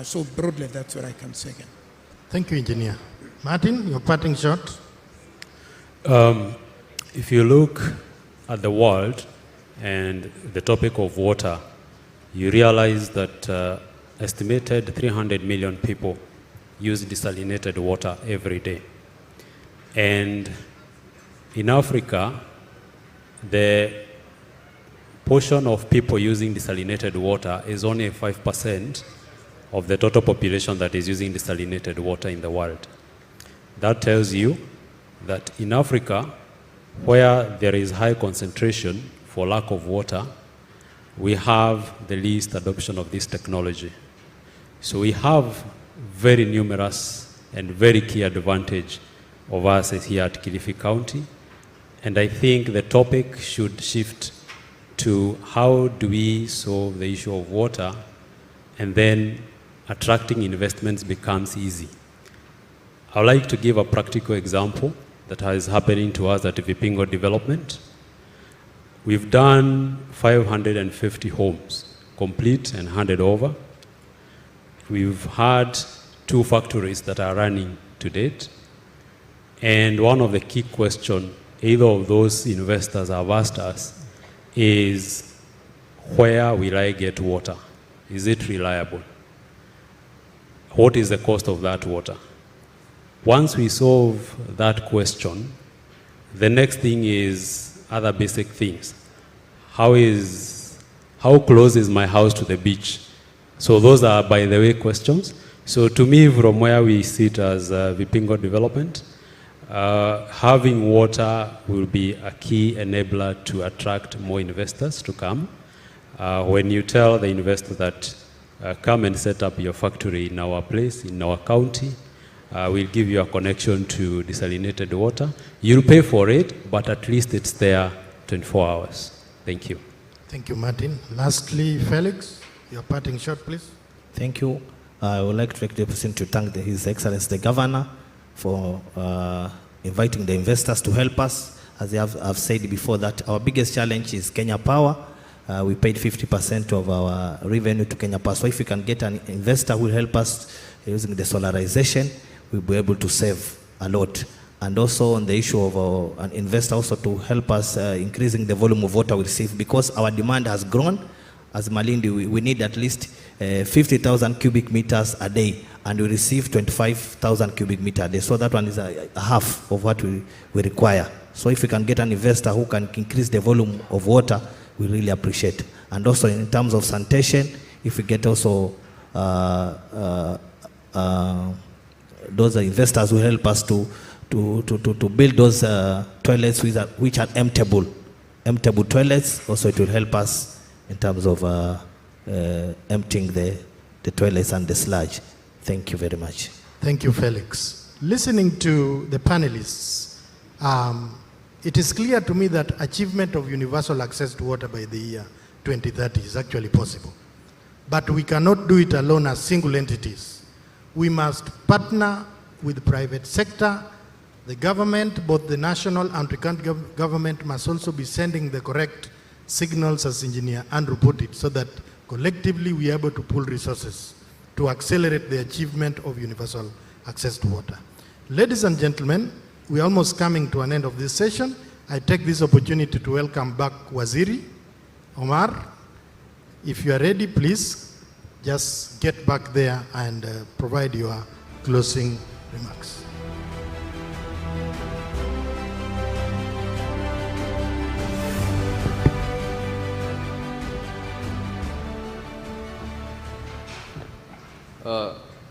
So broadly, that's what I can say again. Thank you, Engineer. Martin, your parting shot. If you look at the world and the topic of water, you realize that estimated 300 million people use desalinated water every day. And in Africa, the portion of people using desalinated water is only 5% of the total population that is using desalinated water in the world. That tells you that in Africa, where there is high concentration for lack of water, we have the least adoption of this technology. So we have very numerous and very key advantage of us here at Kilifi County. And I think the topic should shift to how do we solve the issue of water, and then attracting investments becomes easy. I would like to give a practical example that is happening to us at Vipingo Development. We've done 550 homes, complete and handed over. We've had 2 factories that are running to date. And one of the key questions either of those investors have asked us is, where will I get water? Is it reliable? What is the cost of that water? Once we solve that question, the next thing is other basic things. How close is my house to the beach? So those are, by the way, questions. So to me, from where we sit as Vipingo Development, having water will be a key enabler to attract more investors to come. When you tell the investor that come and set up your factory in our place, in our county, we'll give you a connection to desalinated water. You'll pay for it, but at least it's there 24 hours. Thank you. Thank you, Martin. Lastly, Felix, your parting shot, please. Thank you. I would like to take the opportunity to thank His Excellency the Governor for inviting the investors to help us. As I've said before, that our biggest challenge is Kenya Power. We paid 50% of our revenue to Kenya Power. So if we can get an investor who will help us using the solarization, we'll be able to save a lot. And also on the issue of an investor also to help us increasing the volume of water we receive, because our demand has grown. As Malindi, we need at least 50,000 cubic meters a day, and we receive 25,000 cubic meters a day. So that one is a half of what we require. So if we can get an investor who can increase the volume of water, we really appreciate. And also in terms of sanitation, if we get also those investors who help us to build those toilets which are emptyable toilets, also it will help us in terms of emptying the toilets and the sludge. Thank you very much. Thank you, Felix. Listening to the panelists, it is clear to me that achievement of universal access to water by the year 2030 is actually possible. But we cannot do it alone as single entities. We must partner with the private sector. The government, both the national and the county government, must also be sending the correct signals, as Engineer Andrew put it, so that collectively we are able to pool resources to accelerate the achievement of universal access to water. Ladies and gentlemen, we are almost coming to an end of this session. I take this opportunity to welcome back Waziri Omar. If you are ready, please just get back there and provide your closing remarks.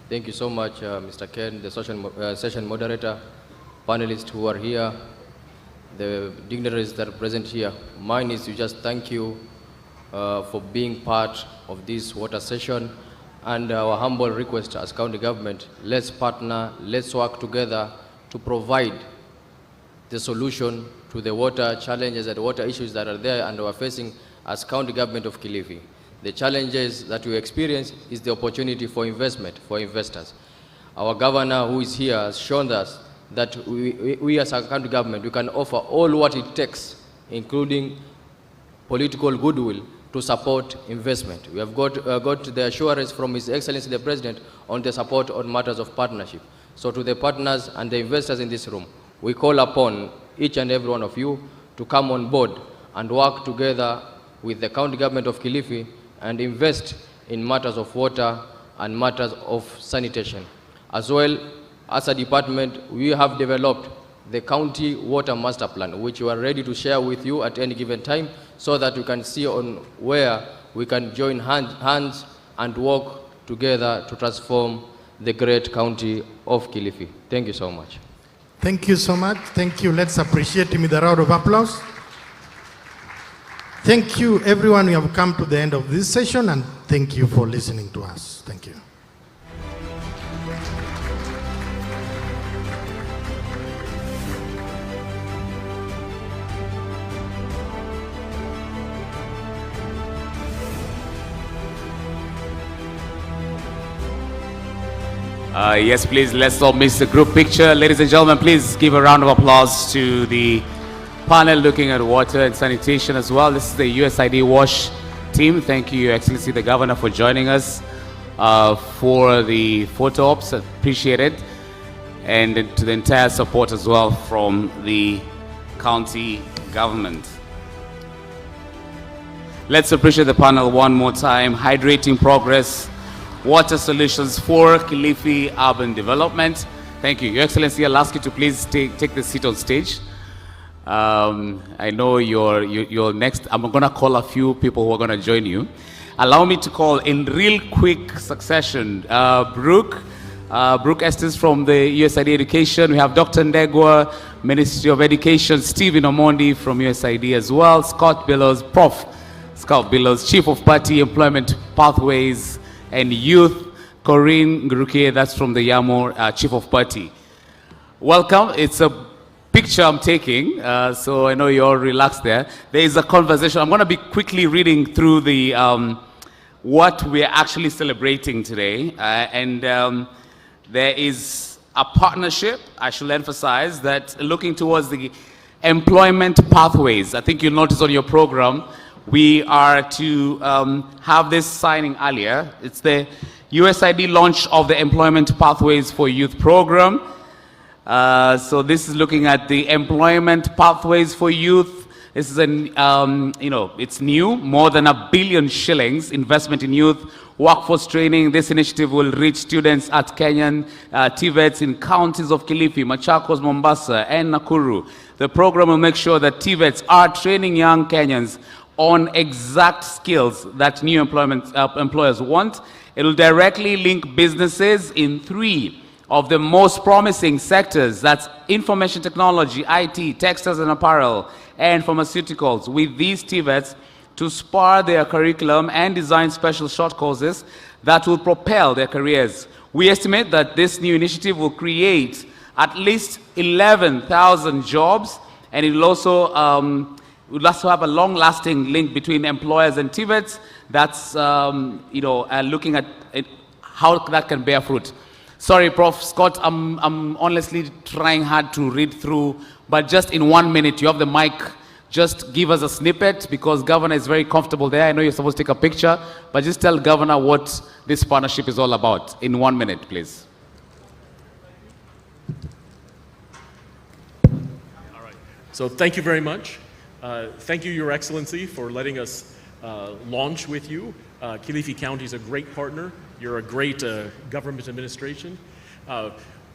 Thank you so much, Mr. Ken, the session moderator, panelists who are here, the dignitaries that are present here. Mine is to just thank you for being part of this water session, and our humble request as county government, let's partner, let's work together to provide the solution to the water challenges and water issues that are there and we're facing as county government of Kilifi. The challenges that we experience is the opportunity for investment, for investors. Our governor who is here has shown us that we as a county government, we can offer all what it takes, including political goodwill, to support investment. We have got the assurance from His Excellency the President on the support on matters of partnership. So to the partners and the investors in this room, we call upon each and every one of you to come on board and work together with the county government of Kilifi and invest in matters of water and matters of sanitation. As well, as a department, we have developed the County Water Master Plan, which we are ready to share with you at any given time so that we can see on where we can join hands and work together to transform the great county of Kilifi. Thank you so much. Thank you so much. Thank you. Let's appreciate him with a round of applause. Thank you, everyone. We have come to the end of this session, and thank you for listening to us. Thank you. Yes, please, let's not miss the group picture. Ladies and gentlemen, please give a round of applause to the panel looking at water and sanitation as well. This is the USID WASH team. Thank you, Your Excellency, the Governor, for joining us for the photo ops. Appreciate it. And to the entire support as well from the county government. Let's appreciate the panel one more time. Hydrating progress. Water solutions for Kilifi urban development. Thank you. Your Excellency, I'll ask you to please take the seat on stage. I know you're next. I'm going to call a few people who are going to join you. Allow me to call in real quick succession. Brooke Estes from the USID Education. We have Dr. Ndegwa, Ministry of Education. Stephen Omondi from USID as well. Scott Billows, Prof. Scott Billows, Chief of Party Employment Pathways and Youth. Corinne Ngurukie, that's from the Yamo, Chief of Party. Welcome. It's a picture I'm taking, so I know you're all relaxed there. There is a conversation. I'm going to be quickly reading through the what we're actually celebrating today. There is a partnership, I should emphasize, that looking towards the employment pathways. I think you'll notice on your program, we are to have this signing earlier. It's the USID launch of the Employment Pathways for Youth program. So this is looking at the employment pathways for youth. This is it's new, more than R1 billion shillings investment in youth workforce training. This initiative will reach students at Kenyan TVETs in counties of Kilifi, Machakos, Mombasa, and Nakuru. The program will make sure that TVETs are training young Kenyans on exact skills that new employers want. It will directly link businesses in 3 of the most promising sectors, that's information technology, IT, textiles and apparel, and pharmaceuticals, with these TVETs to spur their curriculum and design special short courses that will propel their careers. We estimate that this new initiative will create at least 11,000 jobs, and it will also we'll also have a long-lasting link between employers and TVETs. That's looking at how that can bear fruit. Sorry, Prof. Scott, I'm honestly trying hard to read through, but just in 1 minute, you have the mic. Just give us a snippet, because Governor is very comfortable there. I know you're supposed to take a picture, but just tell Governor what this partnership is all about in 1 minute, please. All right. So thank you very much. Thank you, Your Excellency, for letting us launch with you. Kilifi County is a great partner. You're a great government administration.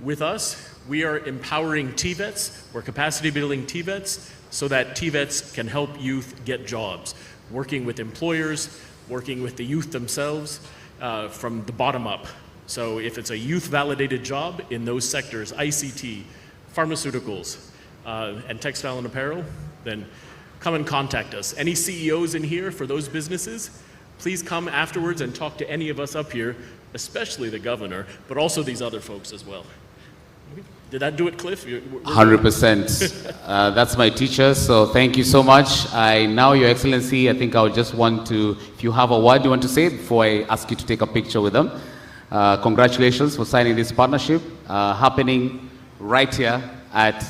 With us, we are empowering TVETs. We're capacity building TVETs so that TVETs can help youth get jobs, working with employers, working with the youth themselves from the bottom up. So if it's a youth validated job in those sectors, ICT, pharmaceuticals, and textile and apparel, then come and contact us. Any CEOs in here for those businesses, please come afterwards and talk to any of us up here, especially the governor, but also these other folks as well. Did that do it, Cliff? 100%. That's my teacher, so thank you so much. Now, Your Excellency, I think I would just want to, if you have a word you want to say before I ask you to take a picture with them. Congratulations for signing this partnership, happening right here at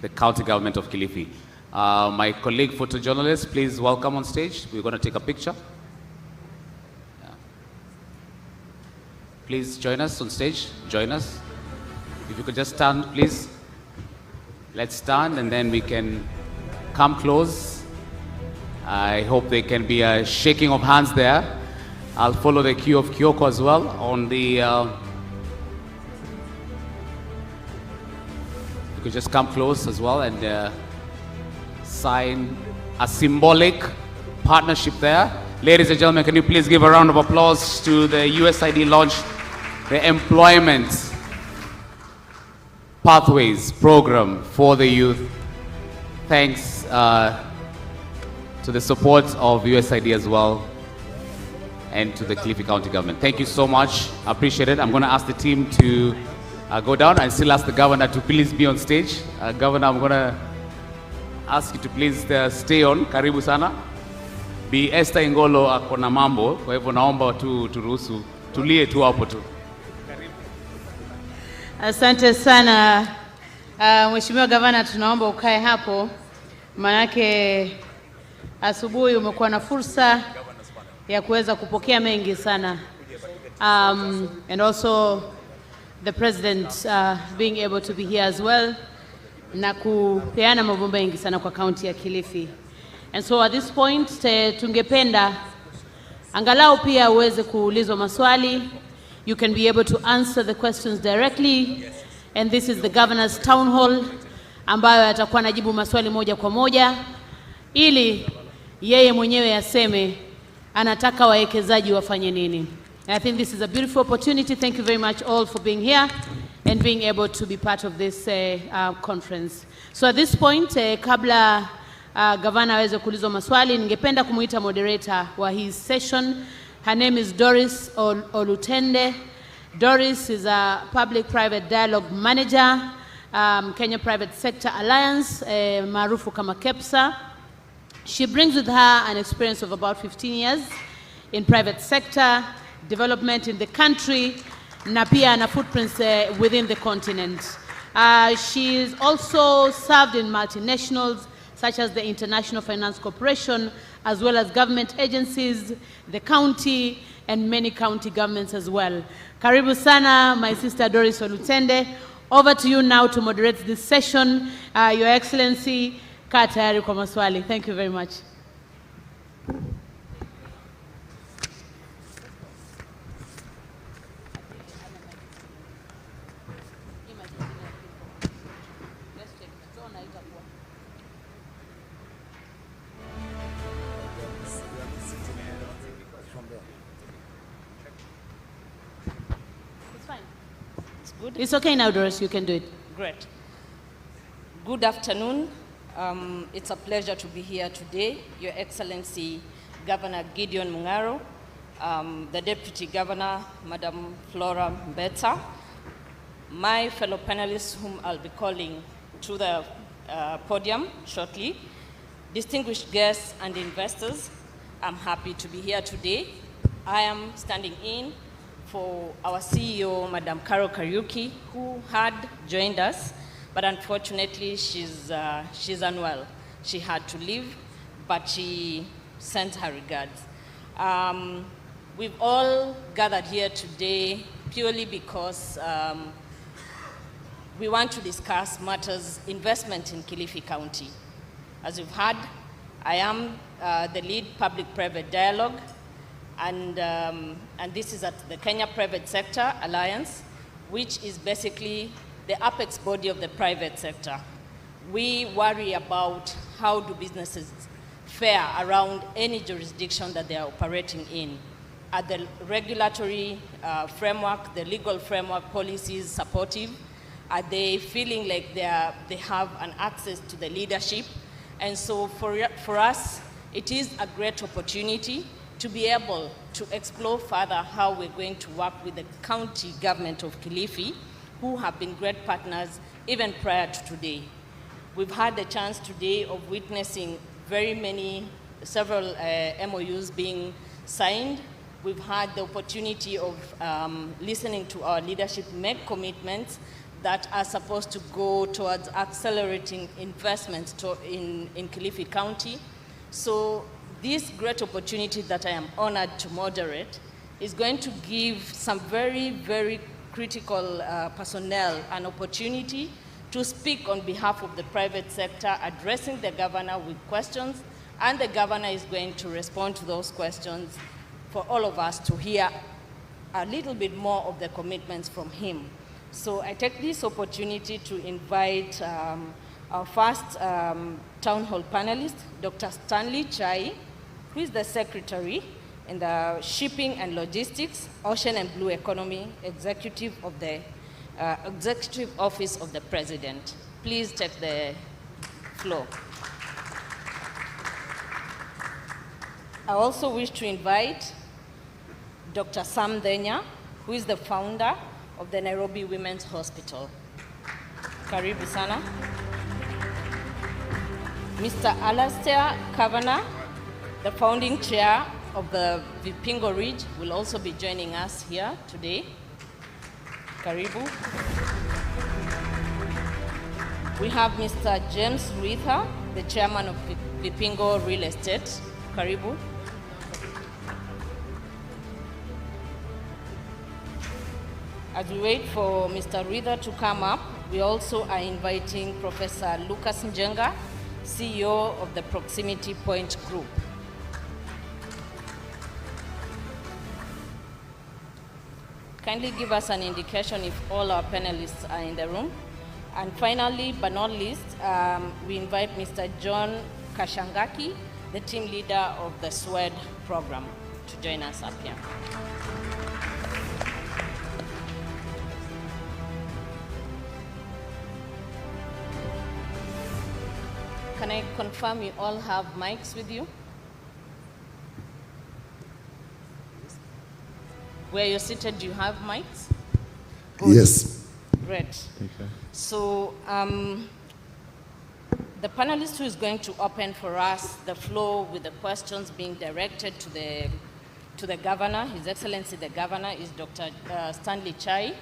the county government of Kilifi. My colleague photojournalist, please welcome on stage. We're going to take a picture. Yeah. Please join us on stage. Join us. If you could just stand, please. Let's stand, and then we can come close. I hope there can be a shaking of hands there. I'll follow the cue of Kyoko as well on the... you could just come close as well and sign a symbolic partnership there. Ladies and gentlemen, can you please give a round of applause to the USID launch, the employment Pathways program for the youth. Thanks to the support of USAID as well, and to the Kilifi County government. Thank you so much. I appreciate it. I'm going to ask the team to go down and still ask the governor to please be on stage. Governor, I'm going to ask you to please stay on. Karibu sana. Bi Esther Ingolo ako na mambo, kwa hivyo naomba tu turuhusu tulie tu hapo tu. Asante sana. Mheshimiwa Gavana, tunaomba ukae hapo, manake asubuhi umekuwa na fursa ya kuweza kupokea mengi sana. And also the President being able to be here as well, na kupeana mambo mengi sana kwa kaunti ya Kilifi. And so at this point, tungependa angalau pia uweze kuulizwa maswali. You can be able to answer the questions directly. And this is the Governor's Town Hall, ambayo atakuwa anajibu maswali moja kwa moja, ili yeye mwenyewe aseme anataka wawekezaji wafanye nini. I think this is a beautiful opportunity. Thank you very much all for being here and being able to be part of this conference. So at this point, kabla Governor aweze kuulizwa maswali, ningependa kumuita moderator wa his session. Her name is Doris Olutende. Doris is a public-private dialogue manager, Kenya Private Sector Alliance, maarufu kama KEPSA. She brings with her an experience of about 15 years in private sector development in the country, na pia na footprints within the continent. She is also served in multinationals such as the International Finance Corporation, as well as government agencies, the county, and many county governments as well. Karibu sana, my sister Doris Olutende. Over to you now to moderate this session. Your Excellency, kaa tayari kwa maswali. Thank you very much. It's okay now, Doris, you can do it. Great. Good afternoon. It's a pleasure to be here today. Your Excellency, Governor Gideon Mungaro, the Deputy Governor, Madam Flora Mbeta, my fellow panelists whom I'll be calling to the podium shortly, distinguished guests and investors, I'm happy to be here today. I am standing in for our CEO, Madam Carol Kariuki, who had joined us, but unfortunately she's unwell. She had to leave, but she sent her regards. We've all gathered here today purely because we want to discuss matters investment in Kilifi County. As you've heard, I am the lead public-private dialogue, and this is at the Kenya Private Sector Alliance, which is basically the apex body of the private sector. We worry about how do businesses fare around any jurisdiction that they are operating in. Are the regulatory framework, the legal framework policies supportive? Are they feeling like they have an access to the leadership? And so for us, it is a great opportunity to be able to explore further how we're going to work with the county government of Kilifi, who have been great partners even prior to today. We've had the chance today of witnessing several MOUs being signed. We've had the opportunity of listening to our leadership make commitments that are supposed to go towards accelerating investments in Kilifi County. So this great opportunity that I am honored to moderate is going to give some very, very critical personnel an opportunity to speak on behalf of the private sector, addressing the governor with questions, and the governor is going to respond to those questions for all of us to hear a little bit more of the commitments from him. So I take this opportunity to invite our first town hall panelist, Dr. Stanley Chai, who is the Secretary in the Shipping and Logistics, Ocean and Blue Economy Executive of the Executive Office of the President. Please take the floor. I also wish to invite Dr. Sam Denya, who is the founder of the Nairobi Women's Hospital. Karibu sana. Mr. Alastair Kavanagh, the founding chair of the Vipingo Ridge, will also be joining us here today. Karibu. We have Mr. James Ritha, the chairman of Vipingo Real Estate. Karibu. As we wait for Mr. Ritha to come up, we also are inviting Professor Lucas Njenga, CEO of the Proximity Point Group. Kindly give us an indication if all our panelists are in the room. And finally, but not least, we invite Mr. John Kashangaki, the team leader of the SWED program, to join us up here. Can I confirm you all have mics with you? Where you're seated, do you have mics? Good. Yes. Great. Okay. So the panelist who is going to open for us the floor with the questions being directed to the governor, His Excellency the Governor, is Dr. Stanley Chai.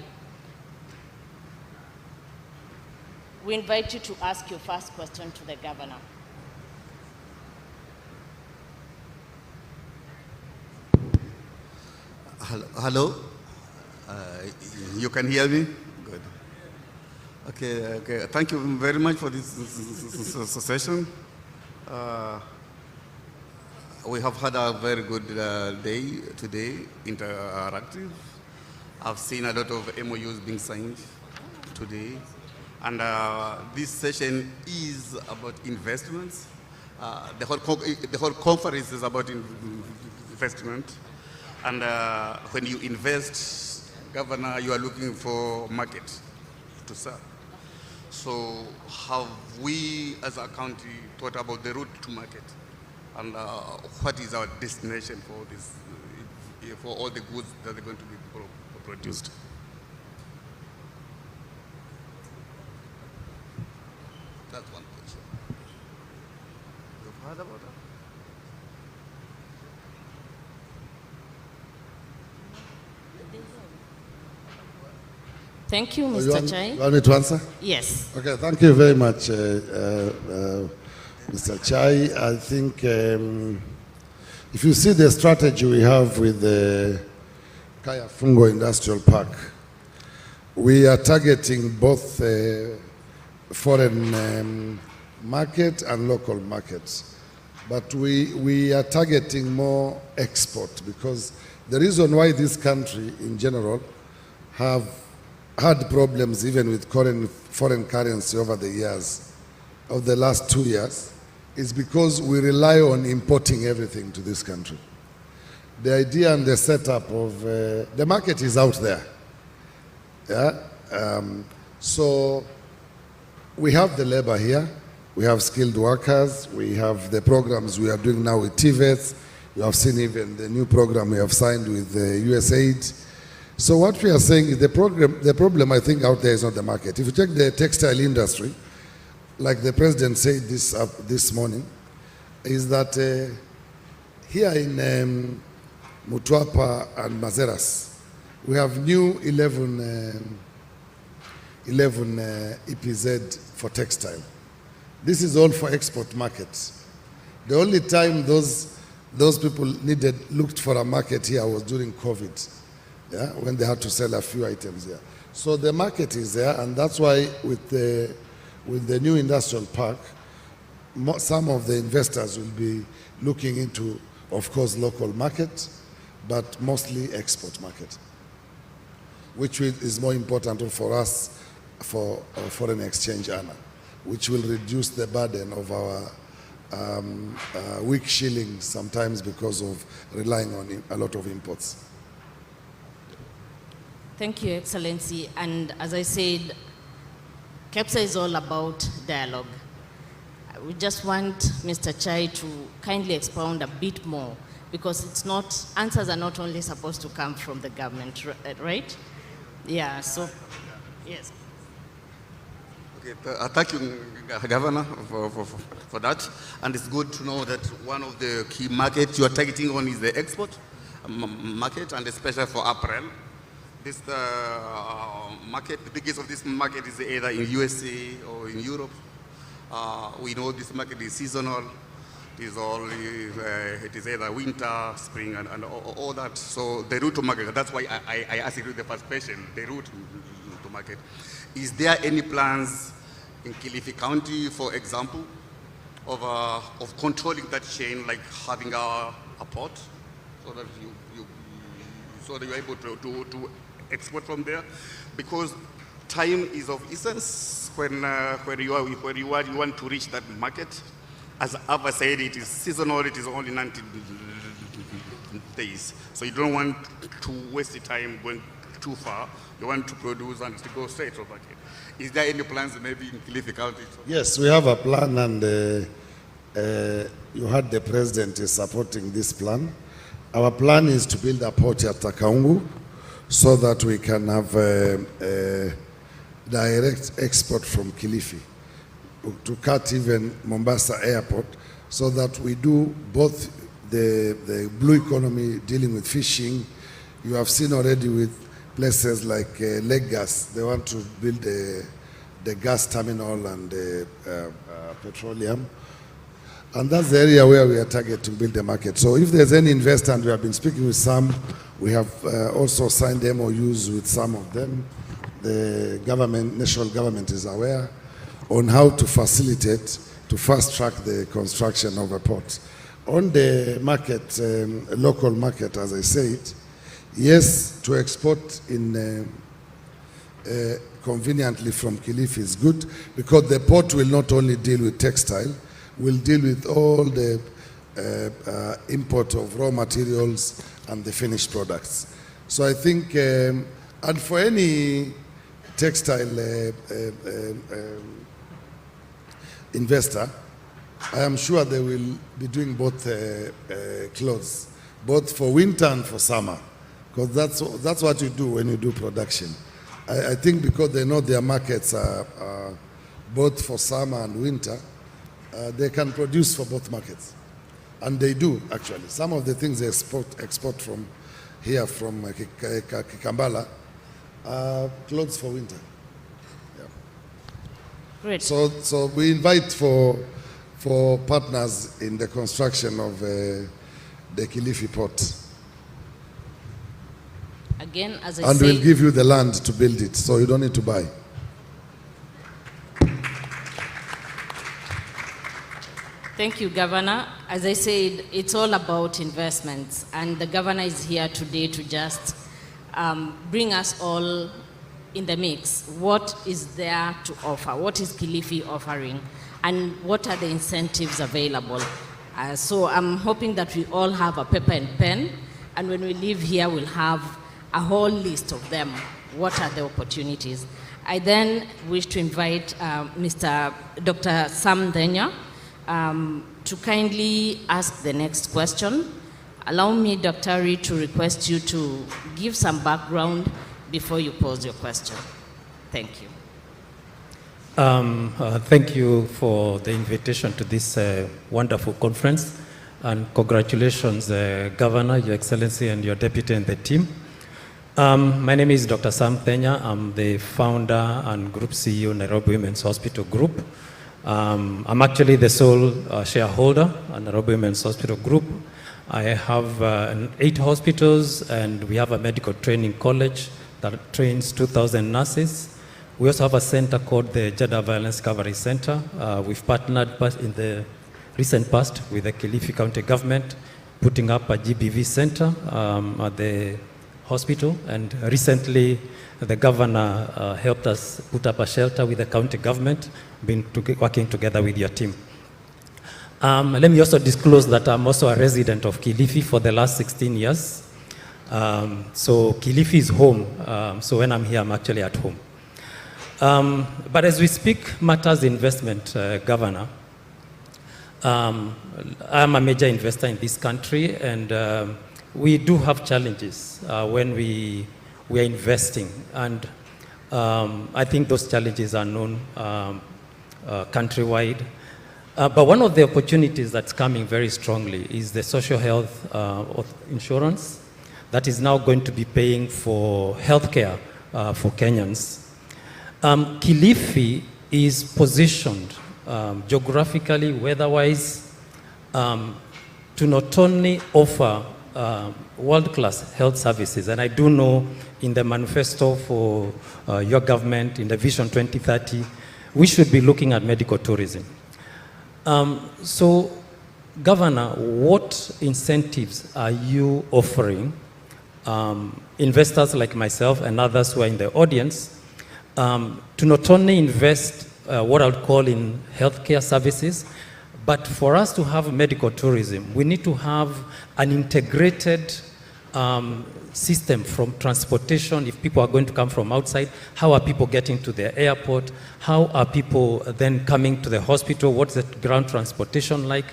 We invite you to ask your first question to the governor. Hello? You can hear me? Good. Okay. Thank you very much for this session. We have had a very good day today, interactive. I've seen a lot of MOUs being signed today. And this session is about investments. The whole conference is about investment. And when you invest, Governor, you are looking for market to serve. So have we as a county thought about the route to market? And what is our destination for this, for all the goods that are going to be produced? That's one question. You've heard about that? Thank you, Mr. Chai. You want me to answer? Yes. Okay, thank you very much, Mr. Chai. I think if you see the strategy we have with the Kaya Fungo Industrial Park, we are targeting both foreign market and local markets. But we are targeting more export, because the reason why this country in general have had problems even with foreign currency over the years, of the last 2 years, is because we rely on importing everything to this country. The idea and the setup of the market is out there. Yeah? So we have the labor here, we have skilled workers, we have the programs we are doing now with TVETs. You have seen even the new program we have signed with USAID. So what we are saying is the problem I think out there is not the market. If you take the textile industry, like the president said this morning, is that here in Mutwapa and Mazeras, we have new 11 EPZ for textile. This is all for export markets. The only time those people looked for a market here was during COVID. Yeah, when they had to sell a few items here. So the market is there, and that's why with the new industrial park, some of the investors will be looking into, of course, local market, but mostly export market, which is more important for us for foreign exchange earner, which will reduce the burden of our weak shilling sometimes because of relying on a lot of imports. Thank you, Excellency. And as I said, KEPSA is all about dialogue. We just want Mr. Chai to kindly expound a bit more, because answers are not only supposed to come from the government, right? Yeah, so, yes. Okay, thank you, Governor, for that. And it's good to know that one of the key markets you are targeting on is the export market, and especially for apparel. This market, the biggest of this market is either in USA or in Europe. We know this market is seasonal. It is either winter, spring, and all that. So the route to market, that's why I asked you the first question, the route to market. Is there any plans in Kilifi County, for example, of controlling that chain, like having a port, so that you're able to export from there? Because time is of essence when you want to reach that market. As Ava said, it is seasonal, it is only 90 days. So you don't want to waste the time going too far. You want to produce and to go straight over here. Is there any plans maybe in Kilifi County? Yes, we have a plan, and you heard the president is supporting this plan. Our plan is to build a port at Takaungu so that we can have direct export from Kilifi to cut even Mombasa airport, so that we do both the blue economy dealing with fishing. You have seen already with places like Lake Gas, they want to build the gas terminal and petroleum. And that's the area where we are targeting to build the market. So if there's any investor, and we have been speaking with some, we have also signed MOUs with some of them. The government, national government is aware on how to facilitate, to fast track the construction of a port. On the market, local market, as I said, yes, to export in conveniently from Kilifi is good, because the port will not only deal with textile, will deal with all the import of raw materials and the finished products. So I think, and for any textile investor, I am sure they will be doing both clothes, both for winter and for summer, because that's what you do when you do production. I think because they know their markets are both for summer and winter, they can produce for both markets. And they do, actually. Some of the things they export from here, from Kikambala, are clothes for winter. Yeah. Great. So we invite for partners in the construction of the Kilifi port. Again, as I and said, we'll give you the land to build it, so you don't need to buy. Thank you, Governor. As I said, it's all about investments, and the Governor is here today to just bring us all in the mix. What is there to offer? What is Kilifi offering? And what are the incentives available? So I'm hoping that we all have a paper and pen, and when we leave here, we'll have a whole list of them. What are the opportunities? I then wish to invite Dr. Sam Denya to kindly ask the next question. Allow me, Dr. Ri, to request you to give some background before you pose your question. Thank you. Thank you for the invitation to this wonderful conference, and congratulations, Governor, Your Excellency, and your deputy and the team. My name is Dr. Sam Thenya. I'm the founder and group CEO, Nairobi Women's Hospital Group. I'm actually the sole shareholder at Nairobi Women's Hospital Group. I have 8 hospitals, and we have a medical training college that trains 2,000 nurses. We also have a center called the Gender Violence Recovery Center. We've partnered in the recent past with the Kilifi County government, putting up a GBV center at the hospital, and recently the governor helped us put up a shelter with the county government, working together with your team. Let me also disclose that I'm also a resident of Kilifi for the last 16 years. So Kilifi is home. So when I'm here, I'm actually at home. But as we speak matters investment, Governor, I'm a major investor in this country, and we do have challenges when we are investing. And I think those challenges are known countrywide. But one of the opportunities that's coming very strongly is the social health insurance that is now going to be paying for healthcare for Kenyans. Kilifi is positioned geographically, weather-wise, to not only offer world-class health services, and I do know in the manifesto for your government, in the Vision 2030, we should be looking at medical tourism. So, Governor, what incentives are you offering investors like myself and others who are in the audience to not only invest what I would call in healthcare services, but for us to have medical tourism, we need to have an integrated system from transportation. If people are going to come from outside, how are people getting to the airport? How are people then coming to the hospital? What's the ground transportation like?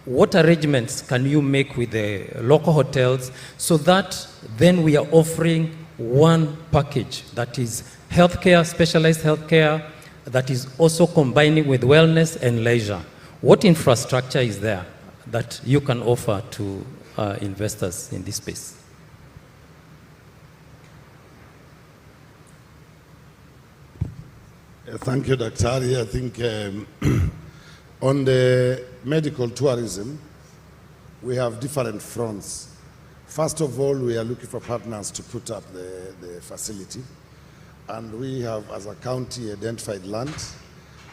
What arrangements can you make with the local hotels so that then we are offering one package that is healthcare, specialized healthcare, that is also combining with wellness and leisure? What infrastructure is there that you can offer to investors in this space? Thank you, Dr. Ari. I think on the medical tourism, we have different fronts. First of all, we are looking for partners to put up the facility. And we have, as a county, identified land.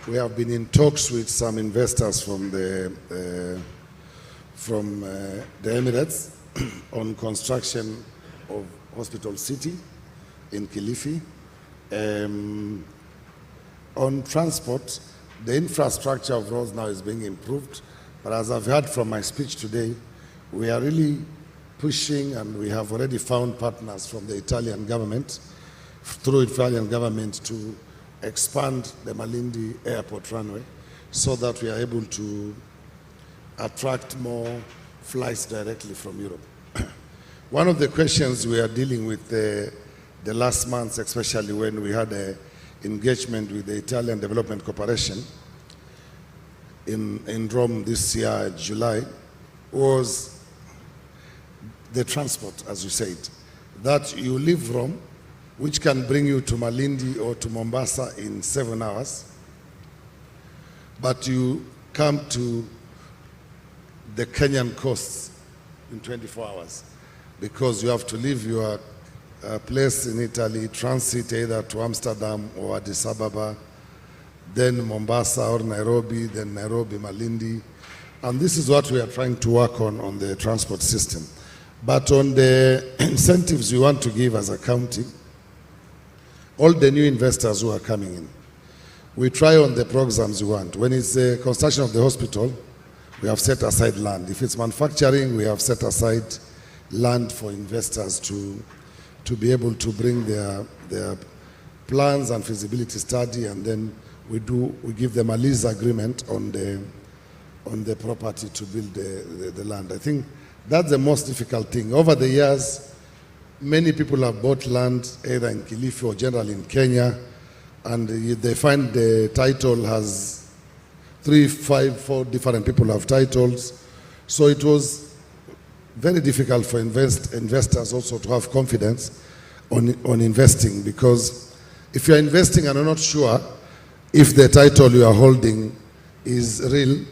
We have been in talks with some investors from the Emirates on construction of Hospital City in Kilifi. On transport, the infrastructure of roads now is being improved. But as I've heard from my speech today, we are really pushing, and we have already found partners from the Italian government, through Italian government, to expand the Malindi Airport runway so that we are able to attract more flights directly from Europe. One of the questions we are dealing with the last months, especially when we had an engagement with the Italian Development Corporation in Rome this year, July, was the transport, as you said, that you leave Rome, which can bring you to Malindi or to Mombasa in 7 hours, but you come to the Kenyan coast in 24 hours because you have to leave your place in Italy, transit either to Amsterdam or Addis Ababa, then Mombasa or Nairobi, then Nairobi, Malindi. And this is what we are trying to work on the transport system. But on the incentives we want to give as a county, all the new investors who are coming in, we try on the programs we want. When it's the construction of the hospital, we have set aside land. If it's manufacturing, we have set aside land for investors to be able to bring their plans and feasibility study, and then we give them a lease agreement on the property to build the land. I think that's the most difficult thing. Over the years, many people have bought land either in Kilifi or generally in Kenya, and they find the title has 3, 5, 4 different people have titles. So it was very difficult for investors also to have confidence on investing, because if you're investing and you're not sure if the title you are holding is real,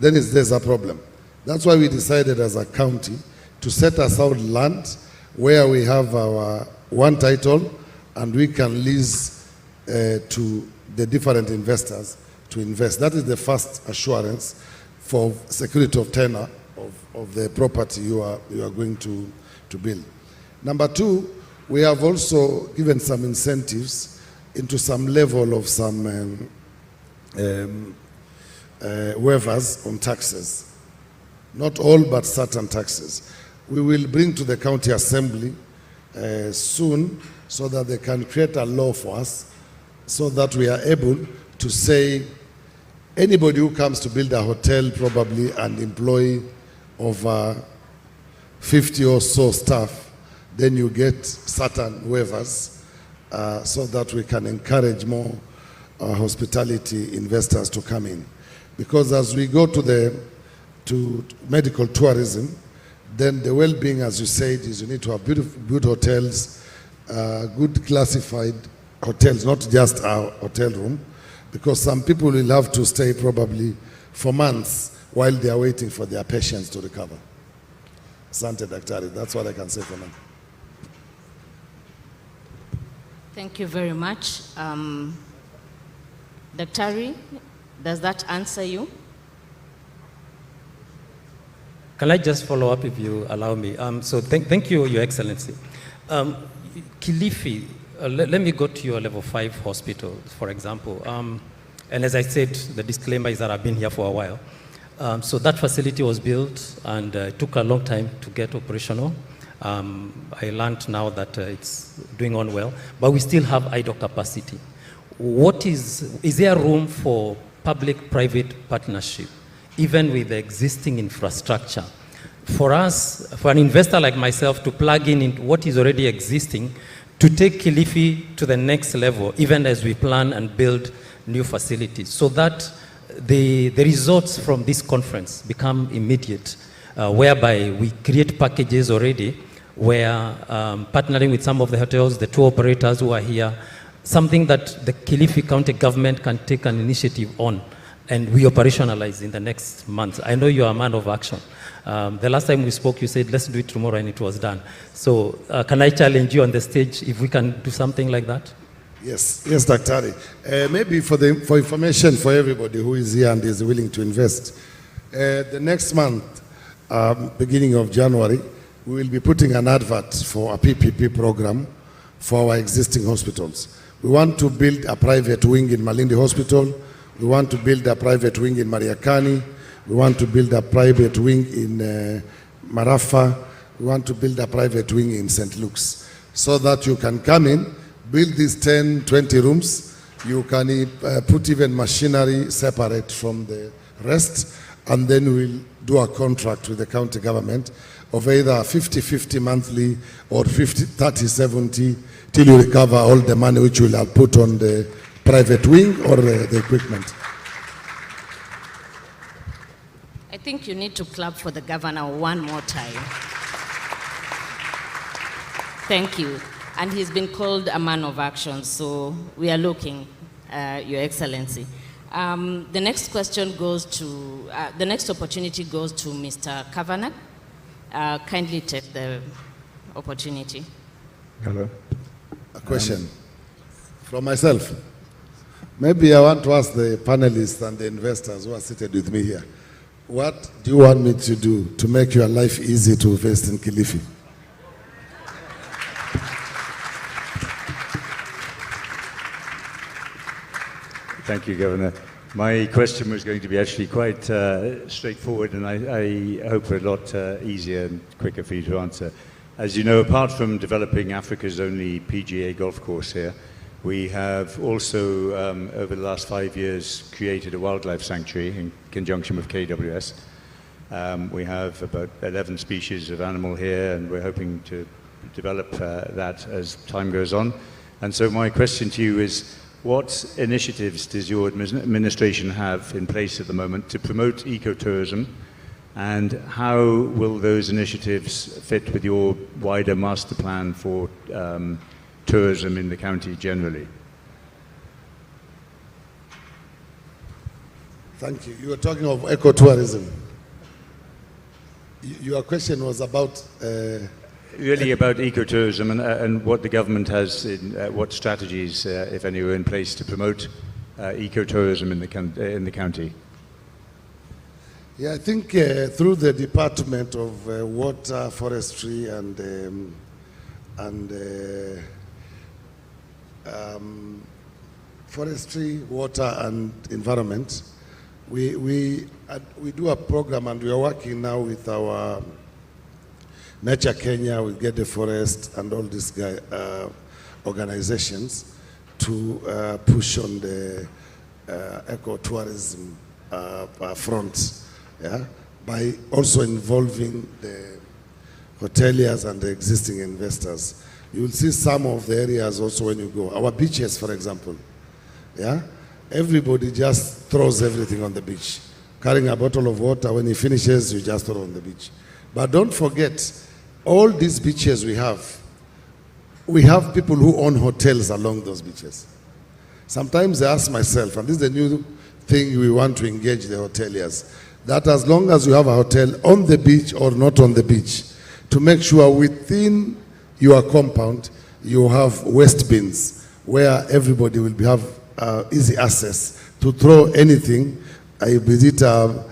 then there's a problem. That's why we decided as a county to set aside land where we have our one title and we can lease to the different investors to invest. That is the first assurance for security of tenure of the property you are going to build. Number 2, we have also given some incentives into some level of some waivers on taxes. Not all, but certain taxes. we will bring to the county assembly soon so that they can create a law for us so that we are able to say anybody who comes to build a hotel probably and employ over 50 or so staff, then you get certain waivers so that we can encourage more hospitality investors to come in. Because as we go to medical tourism, then the well-being, as you said, is you need to have good hotels, good classified hotels, not just a hotel room, because some people will have to stay probably for months while they are waiting for their patients to recover. Asante Daktari, that's what I can say for now. Thank you very much. Daktari, does that answer you? Can I just follow up if you allow me? So thank you, Your Excellency. Kilifi, let me go to your level 5 hospital, for example. And as I said, the disclaimer is that I've been here for a while. So that facility was built and it took a long time to get operational. I learned now that it's doing on well, but we still have idle capacity. Is there room for public-private partnership, even with the existing infrastructure? For us, for an investor like myself to plug in into what is already existing, to take Kilifi to the next level, even as we plan and build new facilities, so that the results from this conference become immediate, whereby we create packages already, where partnering with some of the hotels, the tour operators who are here, something that the Kilifi County government can take an initiative on, and we operationalize in the next month. I know you are a man of action. The last time we spoke, you said, let's do it tomorrow, and it was done. So can I challenge you on the stage if we can do something like that? Yes, Daktari. Maybe for information for everybody who is here and is willing to invest, the next month, beginning of January, we will be putting an advert for a PPP program for our existing hospitals. We want to build a private wing in Malindi Hospital. We want to build a private wing in Mariakani. We want to build a private wing in Marafa. We want to build a private wing in St. Luke's, so that you can come in, build these 10, 20 rooms. You can put even machinery separate from the rest, and then we'll do a contract with the county government of either 50-50 monthly or 30-70 till you recover all the money which we'll have put on the private wing or the equipment. I think you need to clap for the governor one more time. Thank you. And he's been called a man of action, so we are looking, Your Excellency. The next question goes to, the next opportunity goes to Mr. Kavanagh. Kindly take the opportunity. Hello. A question from myself. Maybe I want to ask the panelists and the investors who are seated with me here, what do you want me to do to make your life easy to invest in Kilifi? Thank you, Governor. My question was going to be actually quite straightforward, and I hope a lot easier and quicker for you to answer. As you know, apart from developing Africa's only PGA golf course here, we have also, over the last 5 years, created a wildlife sanctuary in conjunction with KWS. We have about 11 species of animal here, and we're hoping to develop that as time goes on. And so my question to you is, what initiatives does your administration have in place at the moment to promote ecotourism, and how will those initiatives fit with your wider master plan for tourism in the county generally? Thank you. You were talking of ecotourism. Your question was about... Really about ecotourism and what the government has, what strategies, if any, are in place to promote ecotourism in the county. Yeah, I think through the Department of Water, Forestry, and Forestry, Water, and Environment, we do a program, and we are working now with our Nature Kenya, with Get the Forest, and all these organizations to push on the ecotourism front, yeah, by also involving the hoteliers and the existing investors. You will see some of the areas also when you go. Our beaches, for example, yeah, everybody just throws everything on the beach. Carrying a bottle of water, when he finishes, you just throw on the beach. But don't forget, all these beaches we have people who own hotels along those beaches. Sometimes I ask myself, and this is the new thing we want to engage the hoteliers, that as long as you have a hotel on the beach or not on the beach, to make sure within your compound you have waste bins where everybody will have easy access to throw anything, be it a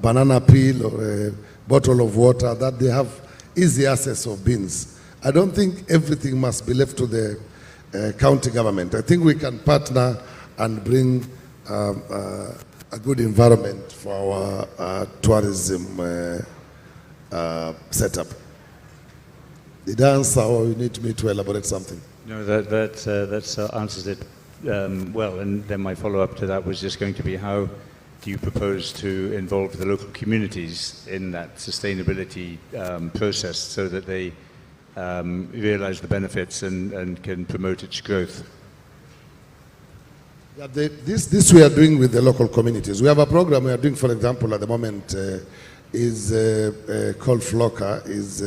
banana peel or a bottle of water, that they have easy access of bins. I don't think everything must be left to the county government. I think we can partner and bring a good environment for our tourism setup. Did I answer, or you need me to elaborate something? No, that answers it well. And then my follow-up to that was just going to be, how do you propose to involve the local communities in that sustainability process so that they realize the benefits and can promote its growth? Yeah, this we are doing with the local communities. We have a program we are doing, for example, at the moment is called FLOCA, is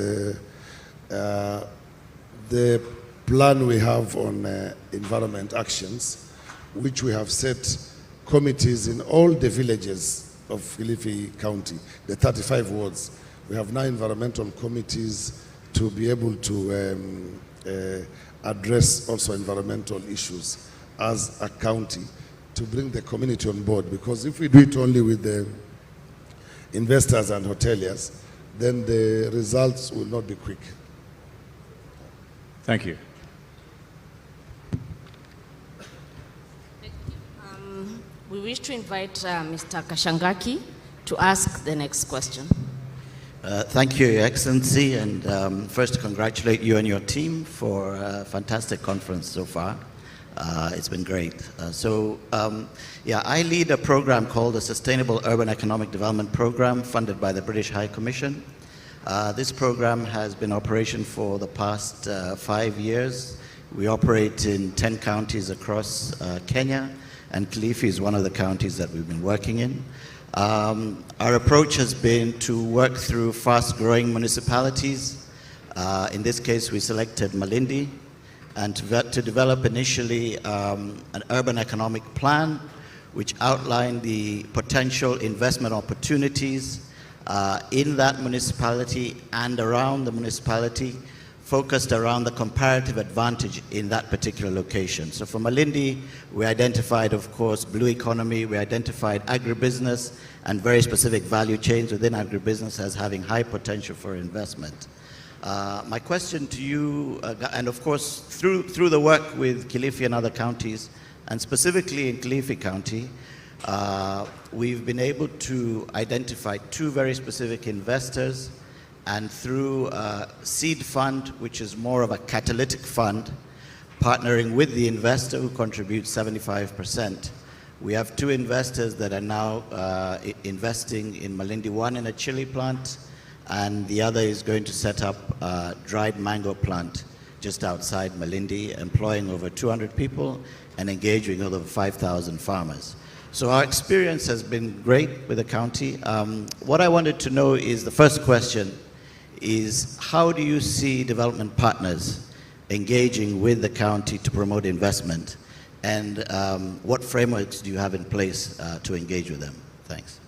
the plan we have on environment actions, which we have set committees in all the villages of Kilifi County, the 35 wards. We have 9 environmental committees to be able to address also environmental issues as a county, to bring the community on board. Because if we do it only with the investors and hoteliers, then the results will not be quick. Thank you. We wish to invite Mr. Kashangaki to ask the next question. Thank you, Your Excellency, and first to congratulate you and your team for a fantastic conference so far. It's been great. Yeah, I lead a program called the Sustainable Urban Economic Development Program, funded by the British High Commission. This program has been in operation for the past 5 years. We operate in 10 counties across Kenya, and Kilifi is one of the counties that we've been working in. Our approach has been to work through fast-growing municipalities. In this case, we selected Malindi, and to develop initially an urban economic plan which outlined the potential investment opportunities in that municipality and around the municipality, focused around the comparative advantage in that particular location. So for Malindi, we identified, of course, blue economy, we identified agribusiness and very specific value chains within agribusiness as having high potential for investment. My question to you, and of course, through the work with Kilifi and other counties, and specifically in Kilifi County, we've been able to identify 2 very specific investors, and through a seed fund, which is more of a catalytic fund, partnering with the investor who contributes 75%. We have 2 investors that are now investing in Malindi 1 in a chili plant, and the other is going to set up a dried mango plant just outside Malindi, employing over 200 people and engaging over 5,000 farmers. So our experience has been great with the county. What I wanted to know is, the first question is, how do you see development partners engaging with the county to promote investment? And what frameworks do you have in place to engage with them? Thanks.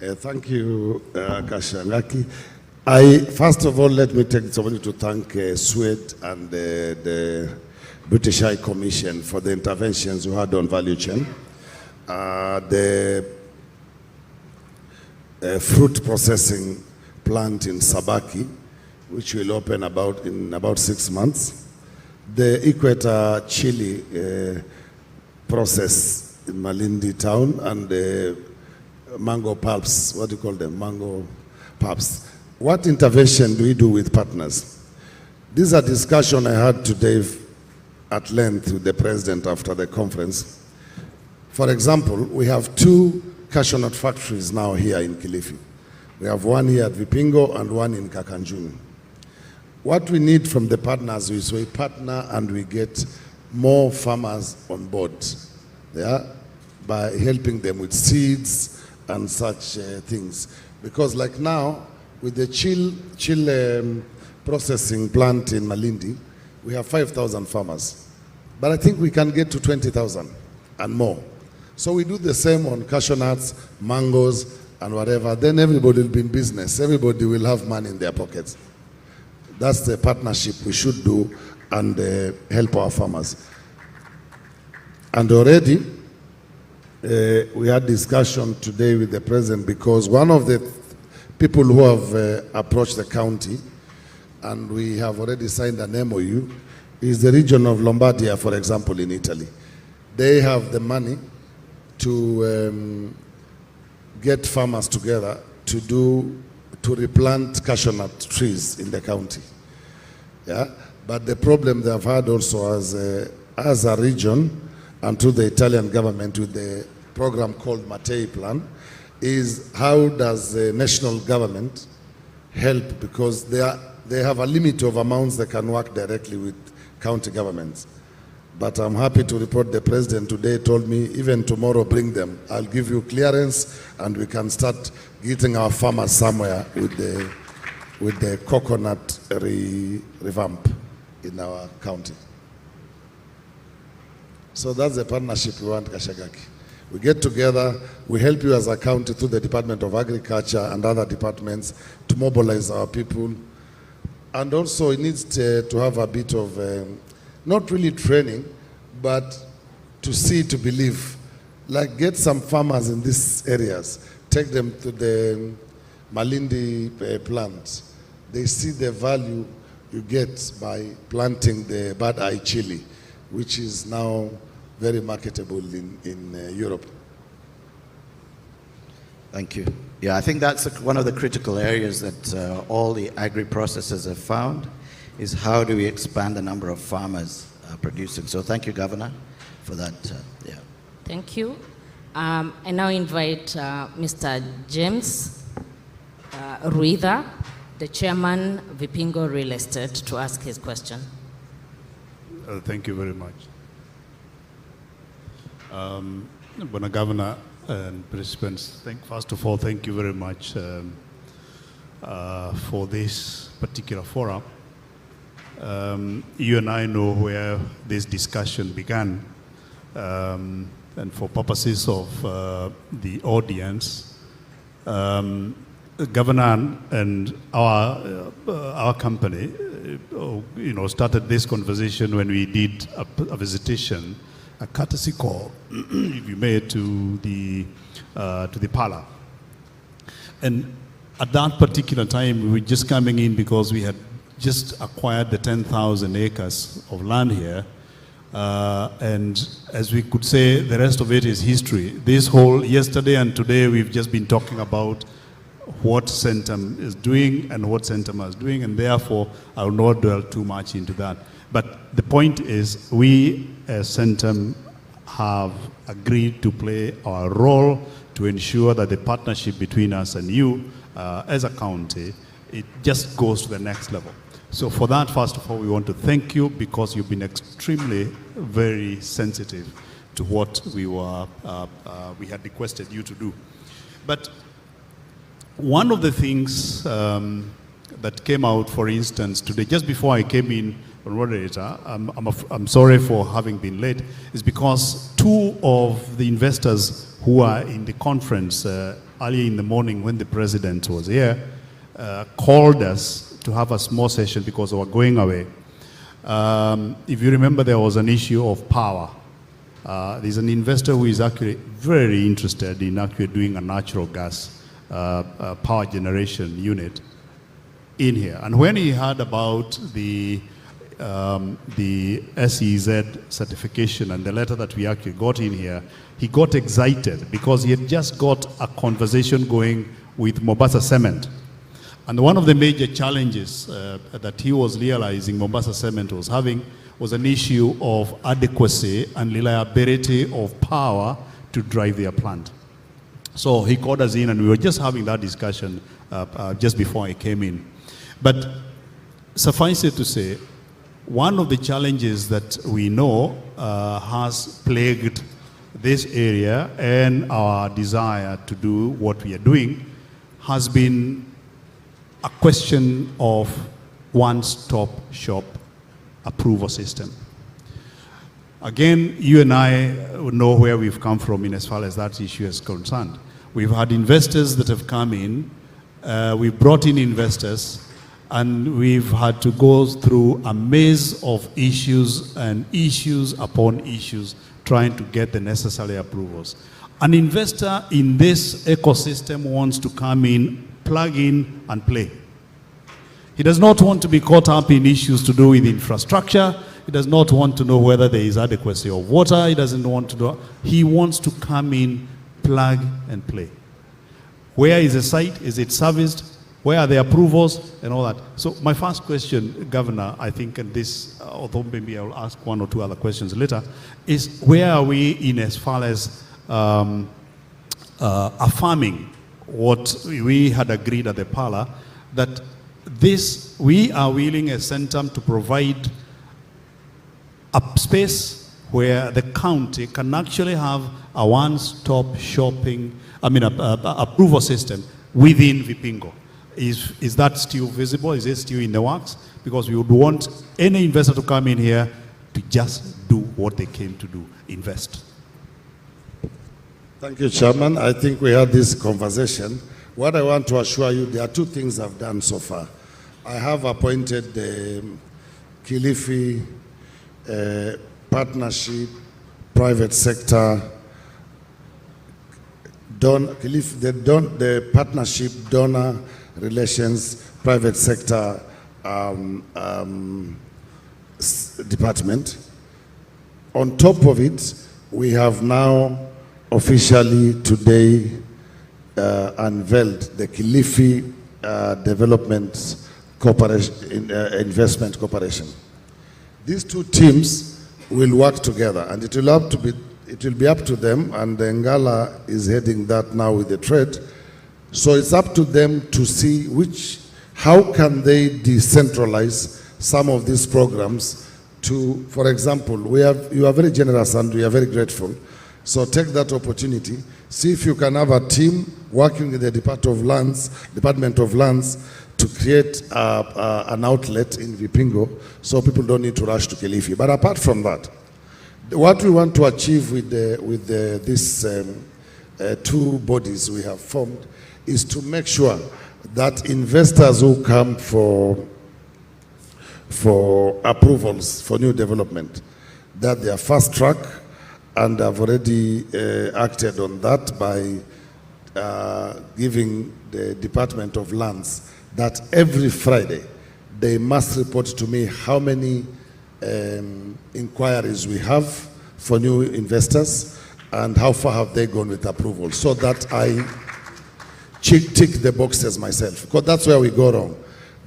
Thank you, Kashangaki. First of all, let me take this opportunity to thank Swed and the British High Commission for the interventions we had on value chain. The fruit processing plant in Sabaki, which will open in about 6 months. The Equator chili process in Malindi town, and the mango pulps, what do you call them? Mango pulps. what intervention do we do with partners? This is a discussion I had today at length with the president after the conference. For example, we have 2 cashew nut factories now here in Kilifi. We have one here at Vipingo and one in Kakanjuni. What we need from the partners is we partner and we get more farmers on board, yeah, by helping them with seeds and such things. Because like now, with the chill processing plant in Malindi, we have 5,000 farmers. But I think we can get to 20,000 and more. So we do the same on cashew nuts, mangoes, and whatever. Then everybody will be in business. Everybody will have money in their pockets. That's the partnership we should do and help our farmers. And already, we had discussion today with the president because one of the people who have approached the county, and we have already signed an MOU, is the region of Lombardia, for example, in Italy. They have the money to get farmers together to replant cashew nut trees in the county. Yeah, but the problem they have had also as a region and through the Italian government with the program called Mattei Plan is how does the national government help, because they have a limit of amounts they can work directly with county governments. But I'm happy to report the president today told me even tomorrow bring them. I'll give you clearance and we can start getting our farmers somewhere with the coconut revamp in our county. So that's the partnership we want, Kashagaki. We get together, we help you as a county through the Department of Agriculture and other departments to mobilize our people. And also it needs to have a bit of, not really training, but to see, to believe. Like get some farmers in these areas, take them to the Malindi plant. They see the value you get by planting the bad eye chili, which is now very marketable in Europe. Thank you. Yeah, I think that's one of the critical areas that all the agri-processors have found, is how do we expand the number of farmers producing. So thank you, Governor, for that. Yeah. Thank you. I now invite Mr. James Ruida, the chairman, Vipingo Real Estate, to ask his question. Thank you very much. Bona Governor and participants, first of all, thank you very much for this particular forum. You and I know where this discussion began, and for purposes of the audience, Governor and our company, started this conversation when we did a visitation, a courtesy call, if you may, to the Pala. And at that particular time, we were just coming in because we had just acquired the 10,000 acres of land here. And as we could say, the rest of it is history. This whole yesterday and today, we've just been talking about what Centum is doing and what Centum is doing, and therefore I will not dwell too much into that. But the point is, we as Centum have agreed to play our role to ensure that the partnership between us and you as a county, it just goes to the next level. So for that, first of all, we want to thank you because you've been extremely very sensitive to what we had requested you to do. But one of the things that came out, for instance, today, just before I came in, moderator, I'm sorry for having been late, is because two of the investors who are in the conference earlier in the morning when the president was here called us to have a small session because we were going away. If you remember, there was an issue of power. There's an investor who is actually very interested in actually doing a natural gas power generation unit in here. And when he heard about the SEZ certification and the letter that we actually got in here, he got excited because he had just got a conversation going with Mombasa Cement. And one of the major challenges that he was realizing Mombasa Cement was having was an issue of adequacy and reliability of power to drive their plant. So he called us in and we were just having that discussion just before I came in. But suffice it to say, one of the challenges that we know has plagued this area and our desire to do what we are doing has been a question of one-stop shop approval system. Again, you and I know where we've come from in as far as that issue is concerned. We've had investors that have come in, we've brought in investors, and we've had to go through a maze of issues and issues upon issues trying to get the necessary approvals. An investor in this ecosystem wants to come in, plug in, and play. He does not want to be caught up in issues to do with infrastructure. He does not want to know whether there is adequacy of water. He doesn't want to do. He wants to come in, plug, and play. Where is the site? Is it serviced? Where are the approvals and all that? So my first question, Governor, I think, and this, although maybe I'll ask one or two other questions later, is where are we in as far as affirming what we had agreed at the Parla, that this, we are willing as Centum to provide a space where the county can actually have a one-stop shopping, approval system within Vipingo. Is that still visible? Is it still in the works? Because we would want any investor to come in here to just do what they came to do, invest. Thank you, Chairman. I think we had this conversation. What I want to assure you, there are two things I've done so far. I have appointed the Kilifi Partnership, Private Sector, the Partnership Donor Relations Private Sector Department. On top of it, we have now officially today unveiled the Kilifi Development Corporation, Investment Corporation. These two teams will work together, and it will be up to them, and Ngala is heading that now with the trade. So it's up to them to see how can they decentralize some of these programs to, for example, you are very generous and we are very grateful. So take that opportunity, see if you can have a team working with the Department of Lands to create an outlet in Vipingo so people don't need to rush to Kilifi. But apart from that, what we want to achieve with these two bodies we have formed is to make sure that investors who come for approvals for new development, that they are fast track, and I've already acted on that by giving the Department of Lands that every Friday they must report to me how many inquiries we have for new investors and how far have they gone with approval, so that I tick the boxes myself, because that's where we go wrong.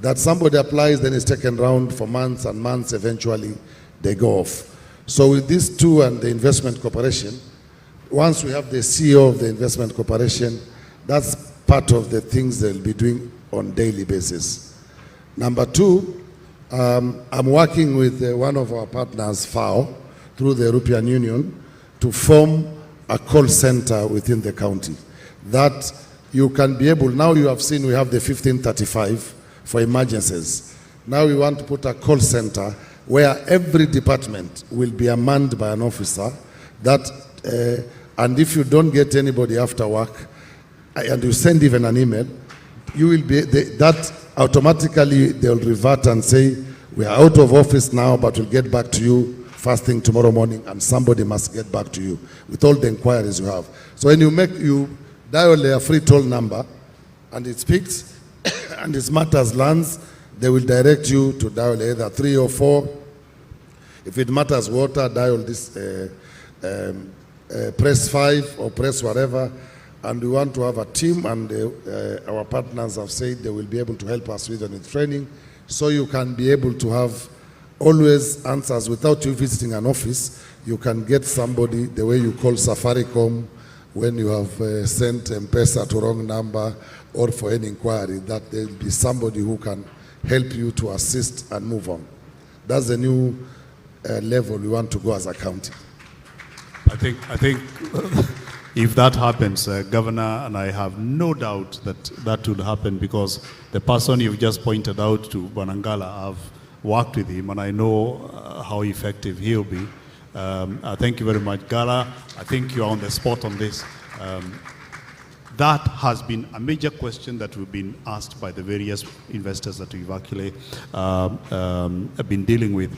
That somebody applies, then it's taken around for months and months, eventually they go off. So with these two and the investment corporation, once we have the CEO of the investment corporation, that's part of the things they'll be doing on daily basis. Number two, I'm working with one of our partners, FAO, through the European Union, to form a call center within the county. That you can be able, now you have seen we have the 1535 for emergencies. Now we want to put a call center where every department will be manned by an officer, and if you don't get anybody after work, and you send even an email, you will be, that automatically they'll revert and say, we are out of office now, but we'll get back to you first thing tomorrow morning, and somebody must get back to you with all the inquiries you have. So when you dial a free toll number, and it speaks, and it matters lands, they will direct you to dial either 3 or 4. If it matters water, dial this, press 5 or press whatever, And we want to have a team, and our partners have said they will be able to help us with training, so you can be able to have always answers without you visiting an office. You can get somebody the way you call Safaricom when you have sent M-Pesa to wrong number or for any inquiry, that there will be somebody who can help you to assist and move on. That's the new level we want to go as a county. I think if that happens, Governor, and I have no doubt that that would happen, because the person you've just pointed out to, Banangala, I've worked with him and I know how effective he'll be. Thank you very much, Gala. I think you're on the spot on this. That has been a major question that we've been asked by the various investors that we've actually been dealing with.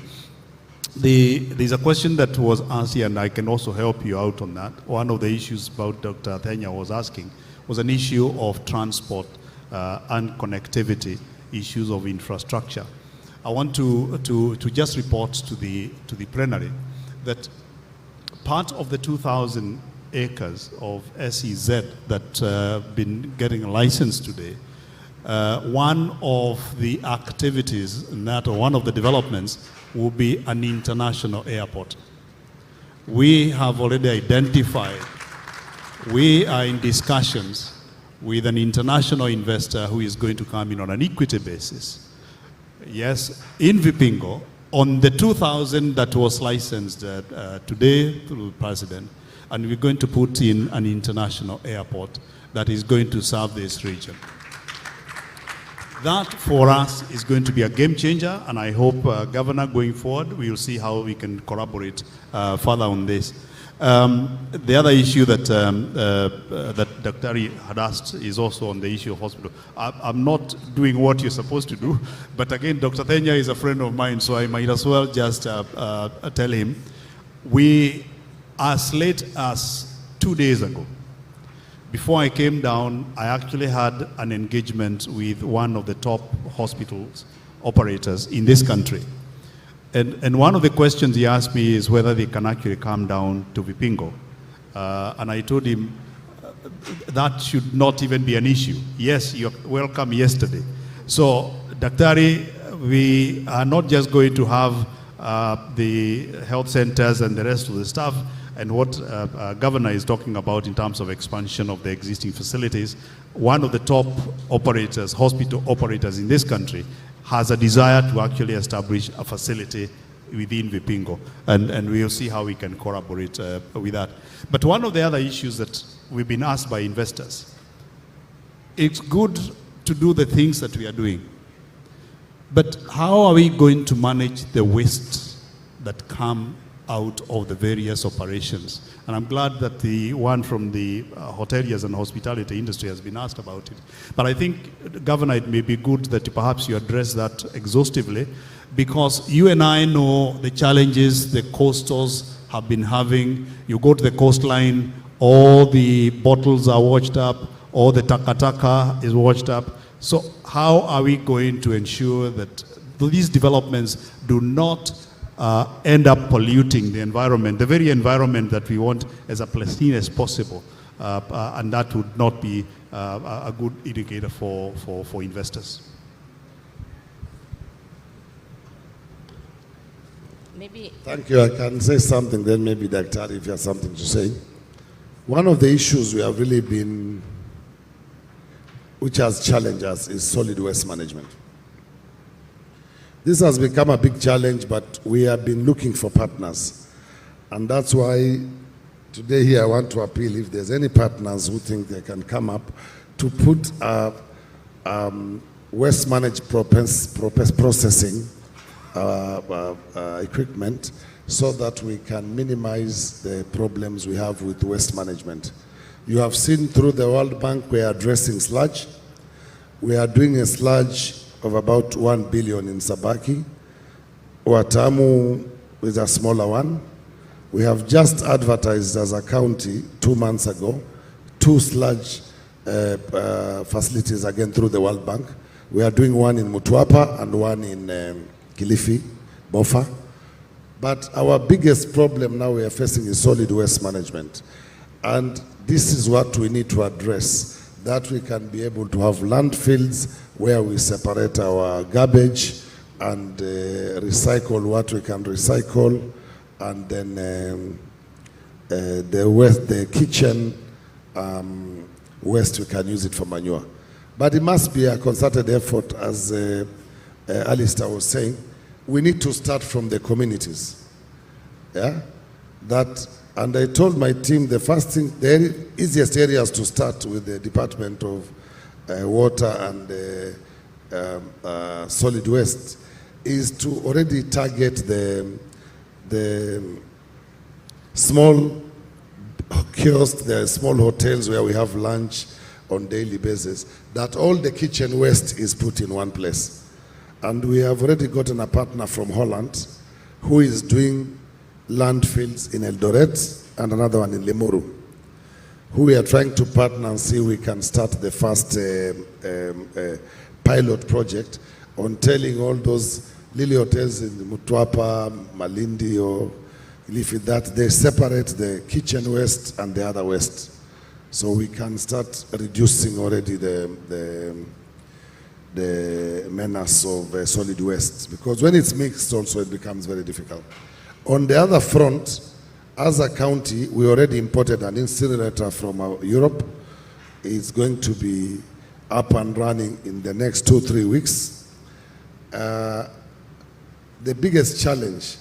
There's a question that was asked here, and I can also help you out on that. One of the issues about Dr. Thenya was asking was an issue of transport and connectivity, issues of infrastructure. I want to just report to the plenary that part of the 2,000 acres of SEZ that been getting a license today, one of the activities in that, or one of the developments, will be an international airport. We have already identified, we are in discussions with an international investor who is going to come in on an equity basis. Yes, in Vipingo, on the 2,000 that was licensed today through the president, and we're going to put in an international airport that is going to serve this region. That for us is going to be a game changer, and I hope, Governor, going forward, we will see how we can collaborate further on this. The other issue that, that Dr. had asked is also on the issue of hospital. I'm not doing what you're supposed to do, but again, Dr. Thenya is a friend of mine, so I might as well just tell him, we, as late as 2 days ago, before I came down, I actually had an engagement with one of the top hospitals operators in this country. And one of the questions he asked me is whether they can actually come down to Vipingo. And I told him that should not even be an issue. Yes, you're welcome yesterday. So, Daktari, we are not just going to have the health centers and the rest of the stuff, and what Governor is talking about in terms of expansion of the existing facilities. One of the top operators, hospital operators in this country, has a desire to actually establish a facility within Vipingo, and we'll see how we can collaborate with that. But one of the other issues that we've been asked by investors, it's good to do the things that we are doing, but how are we going to manage the waste that come out of the various operations? And I'm glad that the one from the hoteliers and hospitality industry has been asked about it. But I think, Governor, it may be good that perhaps you address that exhaustively, because you and I know the challenges the coastals have been having. You go to the coastline, all the bottles are washed up, all the taka is washed up. So how are we going to ensure that these developments do not end up polluting the environment, the very environment that we want as a pristine as possible, and that would not be a good indicator for investors? Maybe. Thank you. I can say something, then maybe Dr. if you have something to say. One of the issues we have really been, which has challenged us, is solid waste management. This has become a big challenge, but we have been looking for partners. And that's why today here I want to appeal, if there's any partners who think they can come up to put waste managed processing equipment, so that we can minimize the problems we have with waste management. You have seen through the World Bank, we are addressing sludge. We are doing a sludge of about 1 billion in Sabaki. Watamu is a smaller one. We have just advertised as a county 2 months ago, 2 sludge facilities again through the World Bank. We are doing one in Mutuapa and one in Kilifi, Bofa. But our biggest problem now we are facing is solid waste management. And this is what we need to address, that we can be able to have landfills where we separate our garbage and recycle what we can recycle, and then the kitchen waste, we can use it for manure. But it must be a concerted effort, as Alistair was saying. We need to start from the communities. Yeah? And I told my team the first thing, the easiest areas to start with the Department of Water and Solid Waste is to already target the small kiosks, the small hotels where we have lunch on daily basis, that all the kitchen waste is put in one place. And we have already gotten a partner from Holland who is doing landfills in Eldoret and another one in Limuru, who we are trying to partner and see we can start the first pilot project on telling all those Lily hotels in Mutwapa, Malindi or Kilifi that they separate the kitchen waste and the other waste. So we can start reducing already the menace of solid waste, because when it's mixed also it becomes very difficult. On the other front, as a county, we already imported an incinerator from Europe. It's going to be up and running in the next 2-3 weeks. The biggest challenge,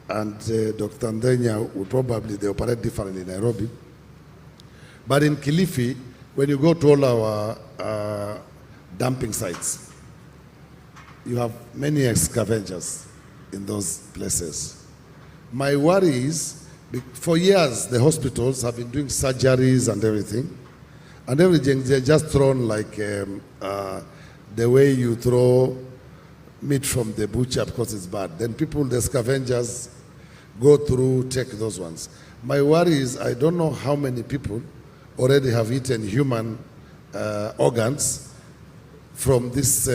and Dr. Ndenya will probably, they operate differently in Nairobi, but in Kilifi, when you go to all our dumping sites, you have many scavengers in those places. My worry is, for years, the hospitals have been doing surgeries and everything they're just thrown like the way you throw meat from the butcher because it's bad. Then people, the scavengers, go through, take those ones. My worry is, I don't know how many people already have eaten human organs from these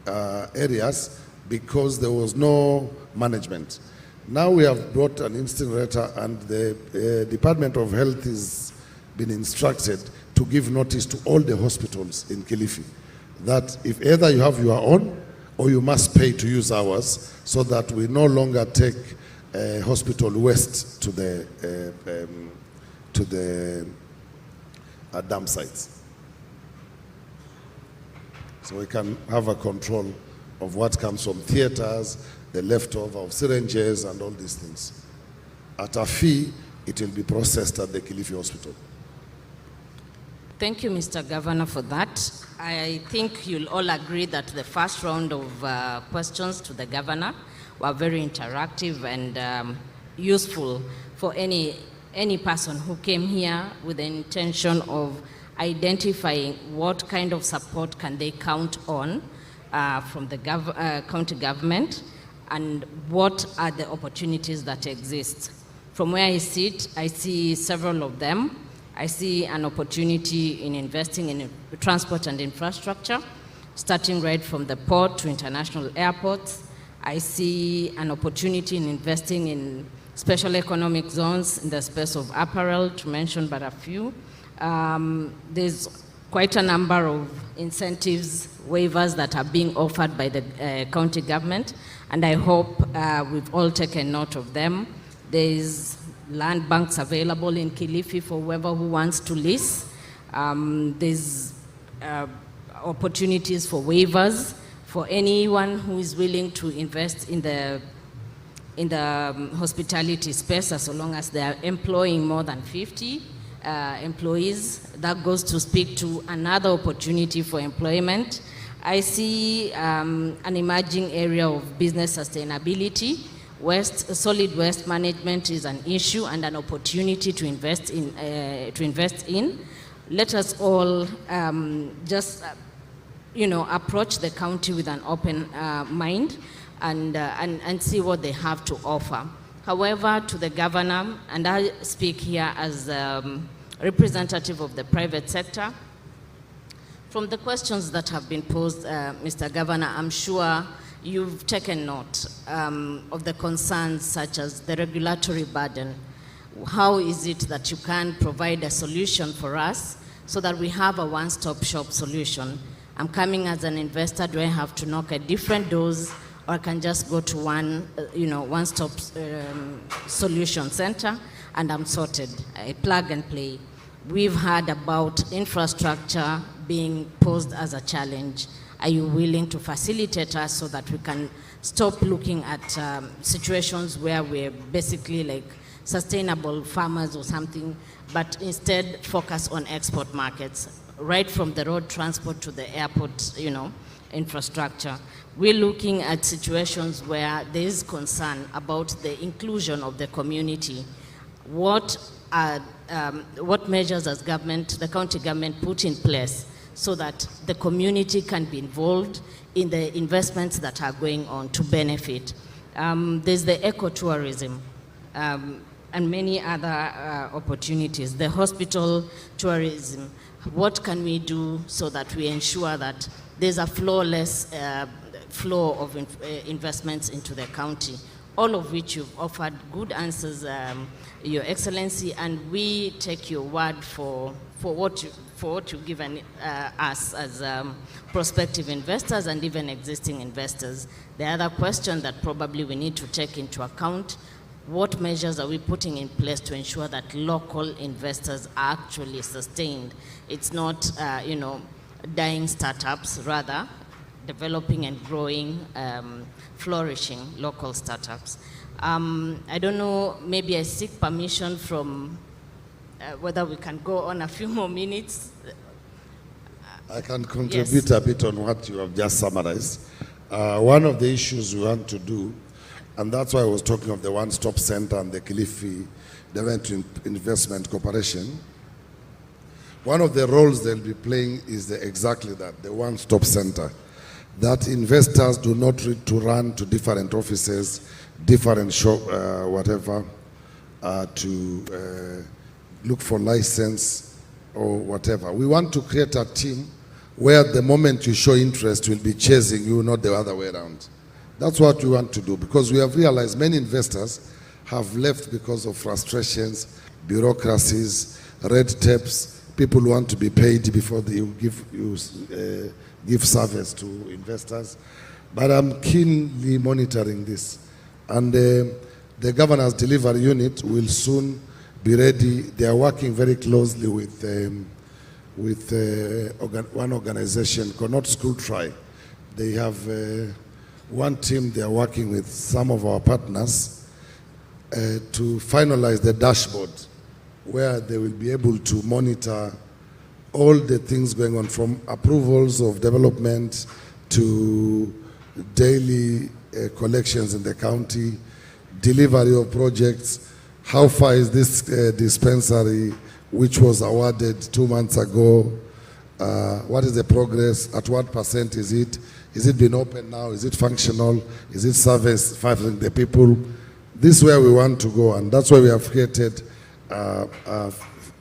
areas because there was no management. Now we have brought an incinerator, and the Department of Health has been instructed to give notice to all the hospitals in Kilifi that if either you have your own or you must pay to use ours, so that we no longer take hospital waste to the dump sites. So we can have a control of what comes from theaters, the leftover of syringes and all these things. At a fee, it will be processed at the Kilifi Hospital. Thank you, Mr. Governor, for that. I think you'll all agree that the first round of questions to the governor were very interactive and useful for any person who came here with the intention of identifying what kind of support can they count on from the county government, and what are the opportunities that exist. From where I sit, I see several of them. I see an opportunity in investing in transport and infrastructure, starting right from the port to international airports. I see an opportunity in investing in special economic zones in the space of apparel, to mention but a few. There's quite a number of incentives, waivers that are being offered by the county government, and I hope we've all taken note of them. There's land banks available in Kilifi for whoever who wants to lease. There's opportunities for waivers for anyone who is willing to invest in the hospitality space, as long as they are employing more than 50 employees. That goes to speak to another opportunity for employment. I see an emerging area of business sustainability. Solid waste management is an issue and an opportunity to invest in. Let us all just approach the county with an open mind and see what they have to offer. However, to the governor, and I speak here as a representative of the private sector, from the questions that have been posed, Mr. Governor, I'm sure you've taken note of the concerns such as the regulatory burden. how is it that you can provide a solution for us so that we have a one-stop shop solution? I'm coming as an investor, do I have to knock at different doors, or I can just go to one, one-stop solution center and I'm sorted, I plug and play. We've heard about infrastructure being posed as a challenge. Are you willing to facilitate us so that we can stop looking at situations where we're basically like sustainable farmers or something, but instead focus on export markets, right from the road transport to the airport, infrastructure. We're looking at situations where there is concern about the inclusion of the community. What measures has the county government put in place so that the community can be involved in the investments that are going on to benefit? There's the ecotourism and many other opportunities. The hospital tourism. What can we do so that we ensure that there's a flawless flow of investments into the county? All of which you've offered good answers, Your Excellency, and we take your word for what you've given us as prospective investors and even existing investors. The other question that probably we need to take into account, what measures are we putting in place to ensure that local investors are actually sustained? It's not, dying startups, rather developing and growing, flourishing local startups. I don't know, maybe I seek permission from whether we can go on a few more minutes. I can contribute a bit on what you have just summarized. One of the issues we want to do, and that's why I was talking of the one-stop center and the Kilifi Development Investment Corporation. One of the roles they'll be playing is exactly that, the one-stop center. That investors do not need to run to different offices, different shop, to look for license or whatever. We want to create a team where the moment you show interest, we'll be chasing you, not the other way around. That's what we want to do, because we have realized many investors have left because of frustrations, bureaucracies, red tapes. People want to be paid before they give service to investors. But I'm keenly monitoring this. And the governor's delivery unit will soon be ready. They are working very closely with one organization called Not School Try. They have one team they are working with some of our partners to finalize the dashboard where they will be able to monitor all the things going on, from approvals of development to daily collections in the county, delivery of projects. How far is this dispensary which was awarded 2 months ago? What is the progress? At what percent is it? Is it been open now? Is it functional? Is it serving the people? This is where we want to go, and that's why we have created a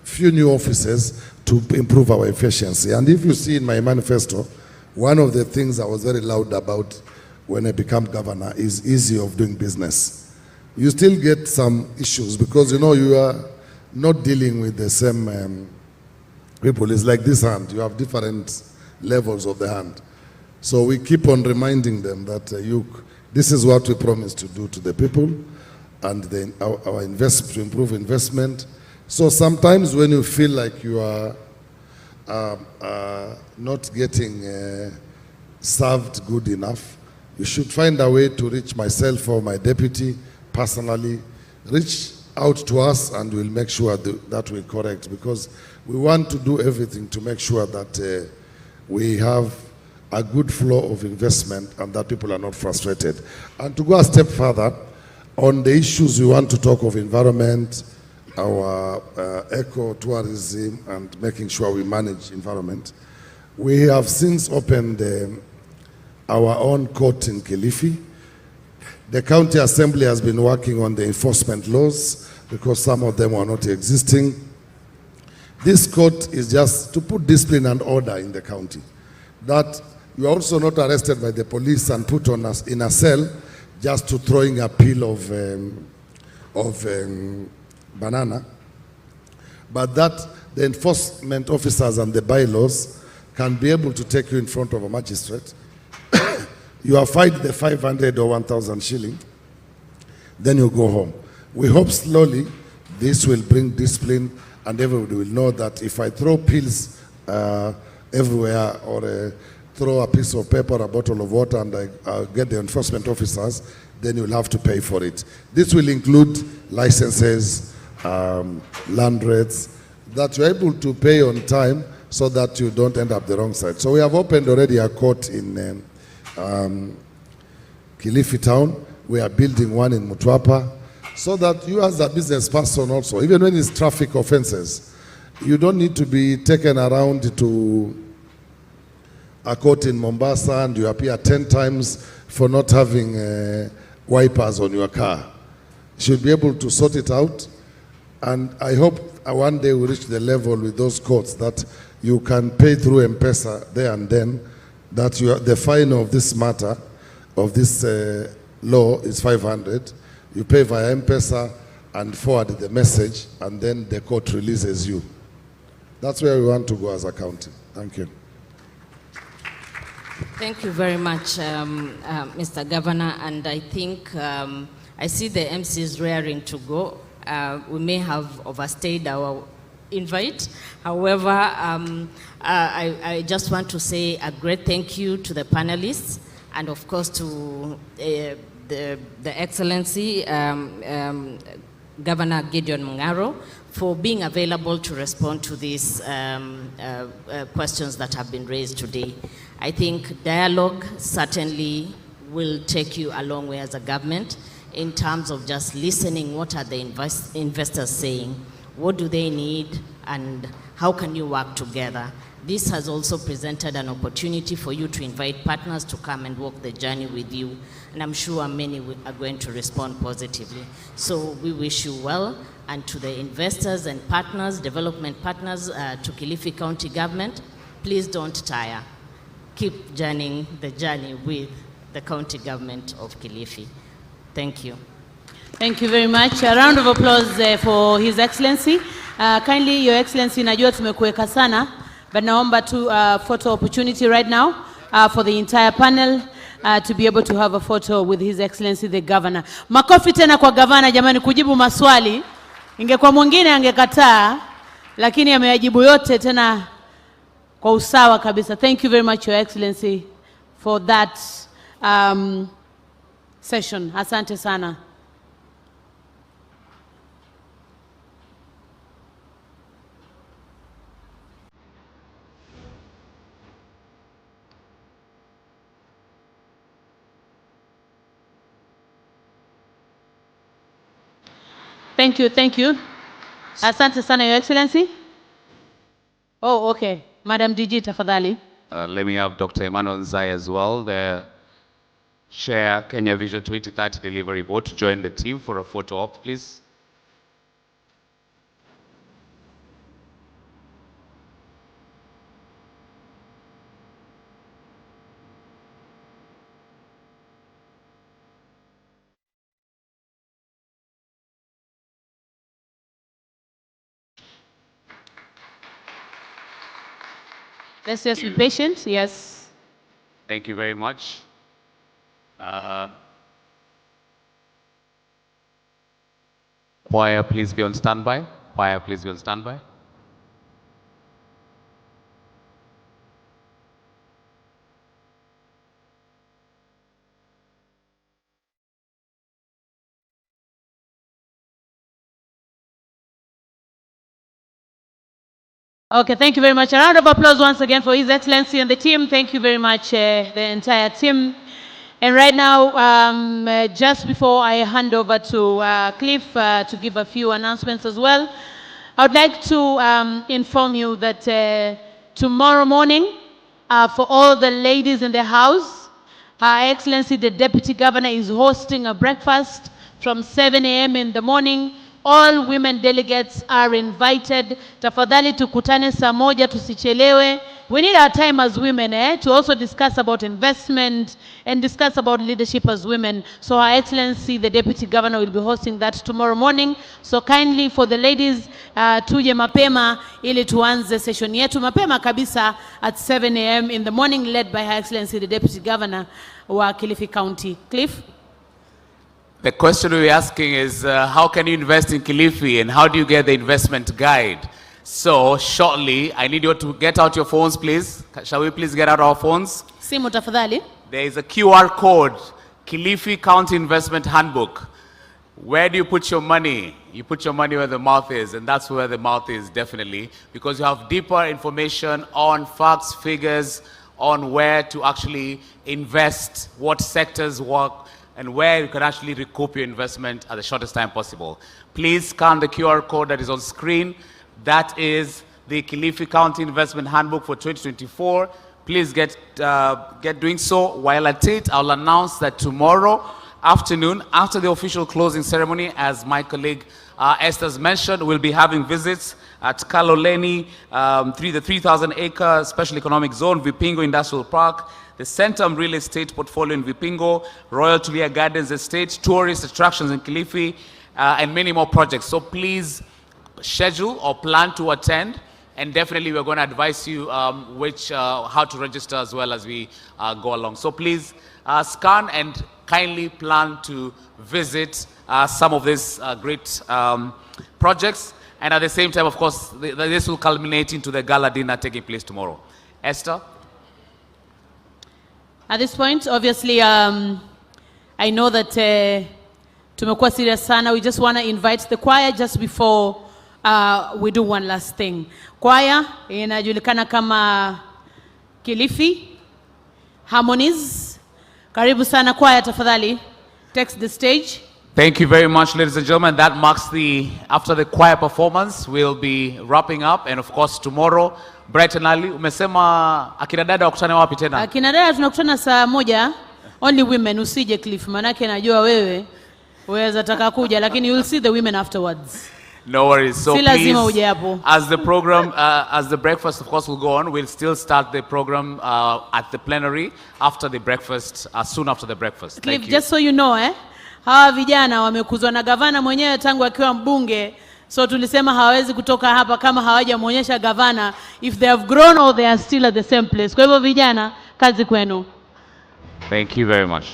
few new offices to improve our efficiency. And if you see in my manifesto, one of the things I was very loud about when I became governor is ease of doing business. You still get some issues because you are not dealing with the same people. It's like this hand. You have different levels of the hand. So we keep on reminding them that this is what we promised to do to the people, and then our investment to improve investment. So sometimes when you feel like you are not getting served good enough, you should find a way to reach myself or my deputy personally. Reach out to us and we'll make sure that we correct, because we want to do everything to make sure that we have a good flow of investment and that people are not frustrated. And to go a step further, on the issues we want to talk of environment, our eco-tourism and making sure we manage environment. We have since opened our own court in Kilifi. The county assembly has been working on the enforcement laws because some of them are not existing. This court is just to put discipline and order in the county. That you are also not arrested by the police and put on us in a cell just to throwing a pile of banana, but that the enforcement officers and the bylaws can be able to take you in front of a magistrate. You are fined the 500 or 1,000 shilling, then you go home. We hope slowly this will bring discipline, and everybody will know that if I throw pills everywhere, or throw a piece of paper, a bottle of water, and I get the enforcement officers, then you'll have to pay for it. This will include licenses, land rates, that you're able to pay on time so that you don't end up the wrong side. So we have opened already a court in Kilifi town. We are building one in Mutwapa, so that you as a business person also, even when it's traffic offenses, you don't need to be taken around to a court in Mombasa and you appear 10 times for not having wipers on your car. You should be able to sort it out, and I hope one day we reach the level with those courts that you can pay through M-Pesa there and then, that the fine of this matter, of this law is 500. You pay via M-Pesa and forward the message, and then the court releases you. That's where we want to go as a county. Thank you. Thank you very much, Mr. Governor. And I think I see the MCs raring to go. We may have overstayed our invite. However, I just want to say a great thank you to the panelists, and of course to the Excellency Governor Gideon Mung'aro for being available to respond to these questions that have been raised today. I think dialogue certainly will take you a long way as a government in terms of just listening. What are the investors saying? What do they need? And how can you work together? This has also presented an opportunity for you to invite partners to come and walk the journey with you. And I'm sure many are going to respond positively. So we wish you well. And to the investors and partners, development partners, to Kilifi County Government, please don't tire. Keep journeying the journey with the county government of Kilifi. Thank you. Thank you very much. A round of applause for His Excellency. Kindly, Your Excellency, najua tumekuweka sana, but naomba tu photo opportunity right now for the entire panel to be able to have a photo with His Excellency the Governor. Makofi tena kwa Governor jamani kujibu maswali. Ingekuwa mwingine angekataa, lakini ameyajibu yote tena kwa usawa kabisa. Thank you very much, Your Excellency, for that session. Asante sana. Thank you, thank you. Asante sana, Your Excellency. Oh, okay. Madam DG, tafadhali. Let me have Dr. Emmanuel Nzai as well, the Chair, Kenya Vision 2030 Delivery Board, to join the team for a photo op, please. Let's just be patient, yes. Thank you very much. Choir, please be on standby. Choir, please be on standby. Okay, thank you very much. A round of applause once again for His Excellency and the team. Thank you very much, the entire team. And right now, just before I hand over to Cliff to give a few announcements as well, I would like to inform you that tomorrow morning, for all the ladies in the house, Her Excellency the Deputy Governor is hosting a breakfast from 7 a.m. in the morning. All women delegates are invited. Tafadhali tukutane saa moja tusichelewe. we need our time as women to also discuss about investment and discuss about leadership as women. So Her Excellency, the Deputy Governor, will be hosting that tomorrow morning. So kindly for the ladies, tuje mapema ili tuanze session yetu mapema kabisa at 7 a.m. in the morning, led by Her Excellency, the Deputy Governor wa Kilifi County. Cliff? The question we're asking is, how can you invest in Kilifi and how do you get the investment guide? So, shortly, I need you to get out your phones, please. Shall we please get out our phones? Simu tafadhali. There is a QR code, Kilifi County Investment Handbook. Where do you put your money? You put your money where the mouth is, and that's where the mouth is, definitely, because you have deeper information on facts, figures, on where to actually invest, what sectors work, and where you can actually recoup your investment at the shortest time possible. Please scan the QR code that is on screen. That is the Kilifi County Investment Handbook for 2024. Please get doing so. While at it, I'll announce that tomorrow afternoon, after the official closing ceremony, as my colleague Esther's mentioned, we'll be having visits at Kaloleni, the 3,000-acre Special Economic Zone, Vipingo Industrial Park, the Centum Real Estate Portfolio in Vipingo, Royal Tulia Gardens Estate, tourist attractions in Kilifi, and many more projects. So please schedule or plan to attend, and definitely we're going to advise you how to register as well as we go along. So please scan and kindly plan to visit some of these great projects. And at the same time, of course, this will culminate into the gala dinner taking place tomorrow. Esther? At this point, obviously, I know that tumekuwa serious sana. We just want to invite the choir just before we do one last thing. Choir inajulikana kama Kilifi Harmonies. Karibu sana choir, tafadhali. Take the stage. Thank you very much, ladies and gentlemen. That marks after the choir performance, we'll be wrapping up. And of course, tomorrow, bright and early. Umesema akina dada wakutane wapi tena? Akina dada tunakutana saa 1. Only women, usije Cliff. Manake najua wewe waweza taka kuja, lakini you'll see the women afterwards. No worries. So si lazima please, uje hapo. as the program, as the breakfast, of course, will go on, we'll still start the program at the plenary after the breakfast, soon after the breakfast. Cliff, Thank you. just so you know, hawa vijana wamekuzwa na gavana mwenyewe tangu akiwa mbunge. So tulisema hawezi kutoka hapa kama hawajamuonyesha gavana if they have grown or they are still at the same place. Kwa hivyo vijana, kazi kwenu. Thank you very much.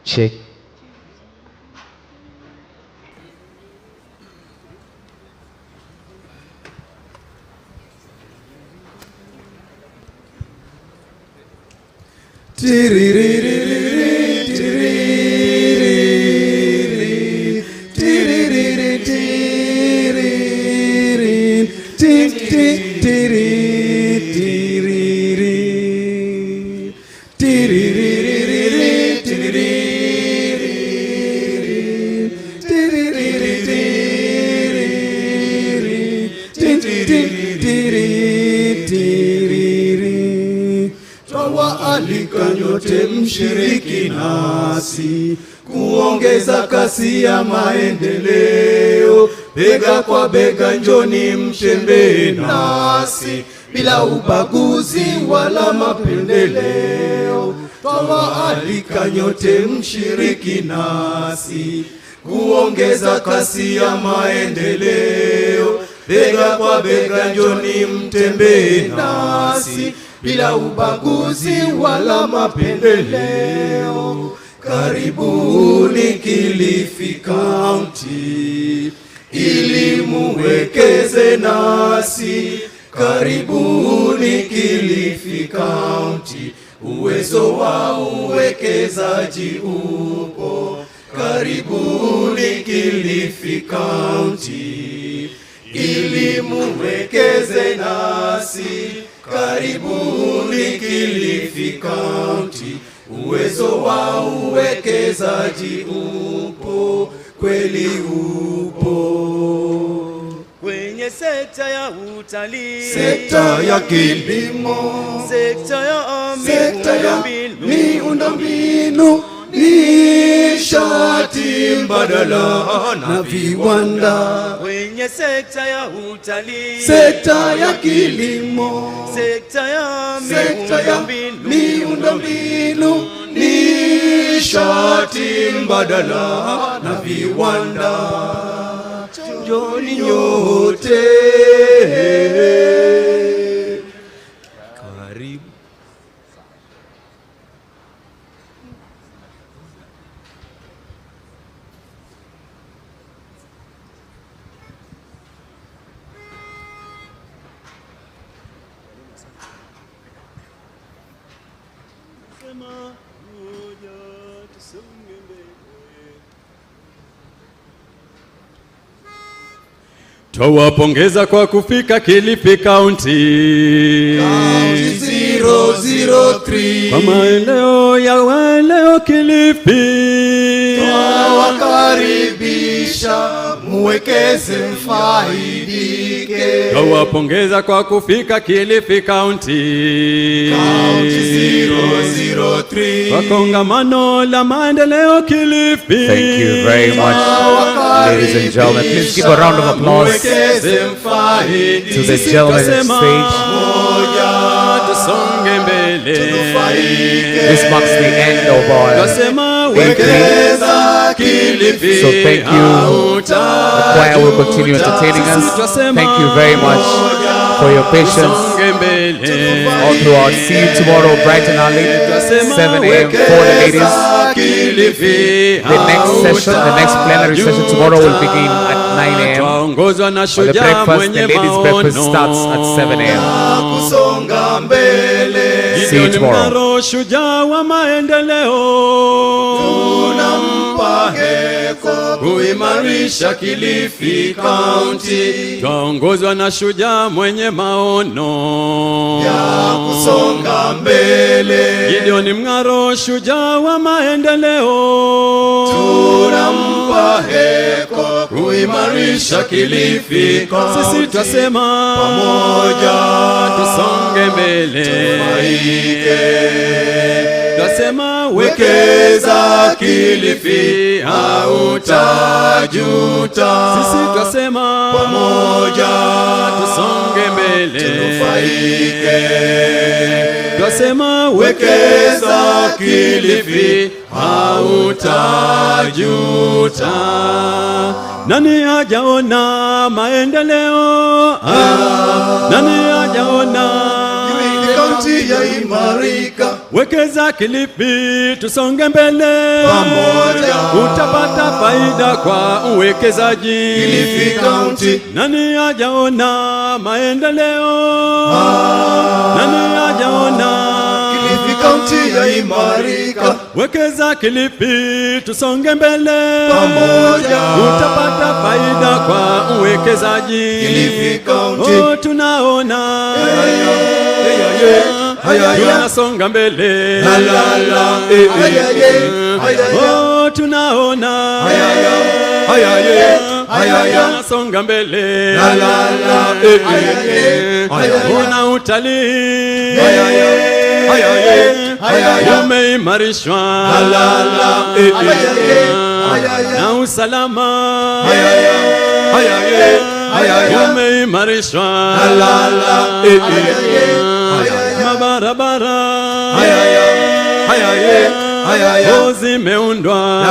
Check. Twawaalika nyote mshiriki nasi kuongeza kasi ya maendeleo, bega kwa bega njoni mtembee nasi bila ubaguzi wala mapendeleo. Twawaalika nyote mshiriki nasi kuongeza kasi ya maendeleo, bega kwa bega njoni mtembee nasi bila ubaguzi wala mapendeleo. Karibuni Kilifi County ili muwekeze nasi. Karibuni Kilifi County, uwezo wa uwekezaji upo. Karibuni Kilifi County ili muwekeze nasi. Karibuni Kilifi County, uwezo wa uwekezaji upo, kweli upo. Kwenye sekta ya utalii, sekta ya kilimo, sekta ya miundombinu, nishati mbadala na viwanda. Kwenye sekta ya utalii, sekta ya kilimo, sekta ya miundombinu, nishati mbadala na viwanda. Njoni nyote. Karibu. Twawapongeza kwa kufika Kilifi County 003 kwa maendeleo ya waleo Kilifi. Twawakaribisha muwekeze mfaidike. Twawapongeza kwa kufika Kilifi County 003 kwa kongamano la maendeleo Kilifi. Thank you very much, ladies and gentlemen. Please give a round of applause to the gentlemen on stage. This marks the end of our evening. So thank you. The choir will continue entertaining us. Thank you very much for your patience all throughout. See you tomorrow bright and early, 7 a.m. for the ladies. The next session, the next plenary session tomorrow will begin at 9 a.m. For the breakfast, the ladies' breakfast starts at 7 a.m. See you tomorrow. Shujaa wa maendeleo, tunampa heko kuimarisha Kilifi County. Twaongozwa na shujaa mwenye maono ya kusonga mbele. Gideon Mng'aro, shujaa wa maendeleo, tunampa heko kuimarisha Kilifi County. Sisi twasema pamoja tusonge mbele, twasema wekeza Kilifi hautajuta. Sisi twasema pamoja tusonge mbele, tunufaike. Twasema wekeza Kilifi hautajuta. Nani hajaona maendeleo? Nani hajaona County ya imarika? Wekeza Kilifi, tusonge mbele pamoja, utapata faida kwa uwekezaji. Kilifi County. Nani hajaona maendeleo? Nani hajaona Kilifi County ya imarika? Wekeza Kilifi, tusonge mbele pamoja, utapata faida kwa uwekezaji. Kilifi County. Oh, tunaona tunasonga mbele, oh, tunaona tunasonga mbele, ona utalii umeimarishwa na usalama umeimarishwa, mabarabara zimeundwa,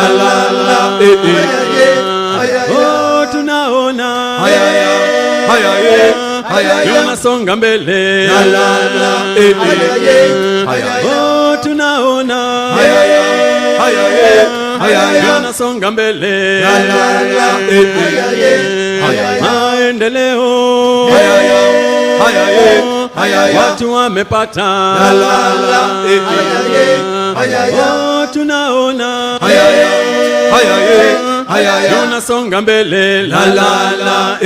oh, tunaona tunasonga mbele, oh tunaona, tunasonga mbele, maendeleo, watu wamepata, oh tunaona, tunasonga mbele, la la la,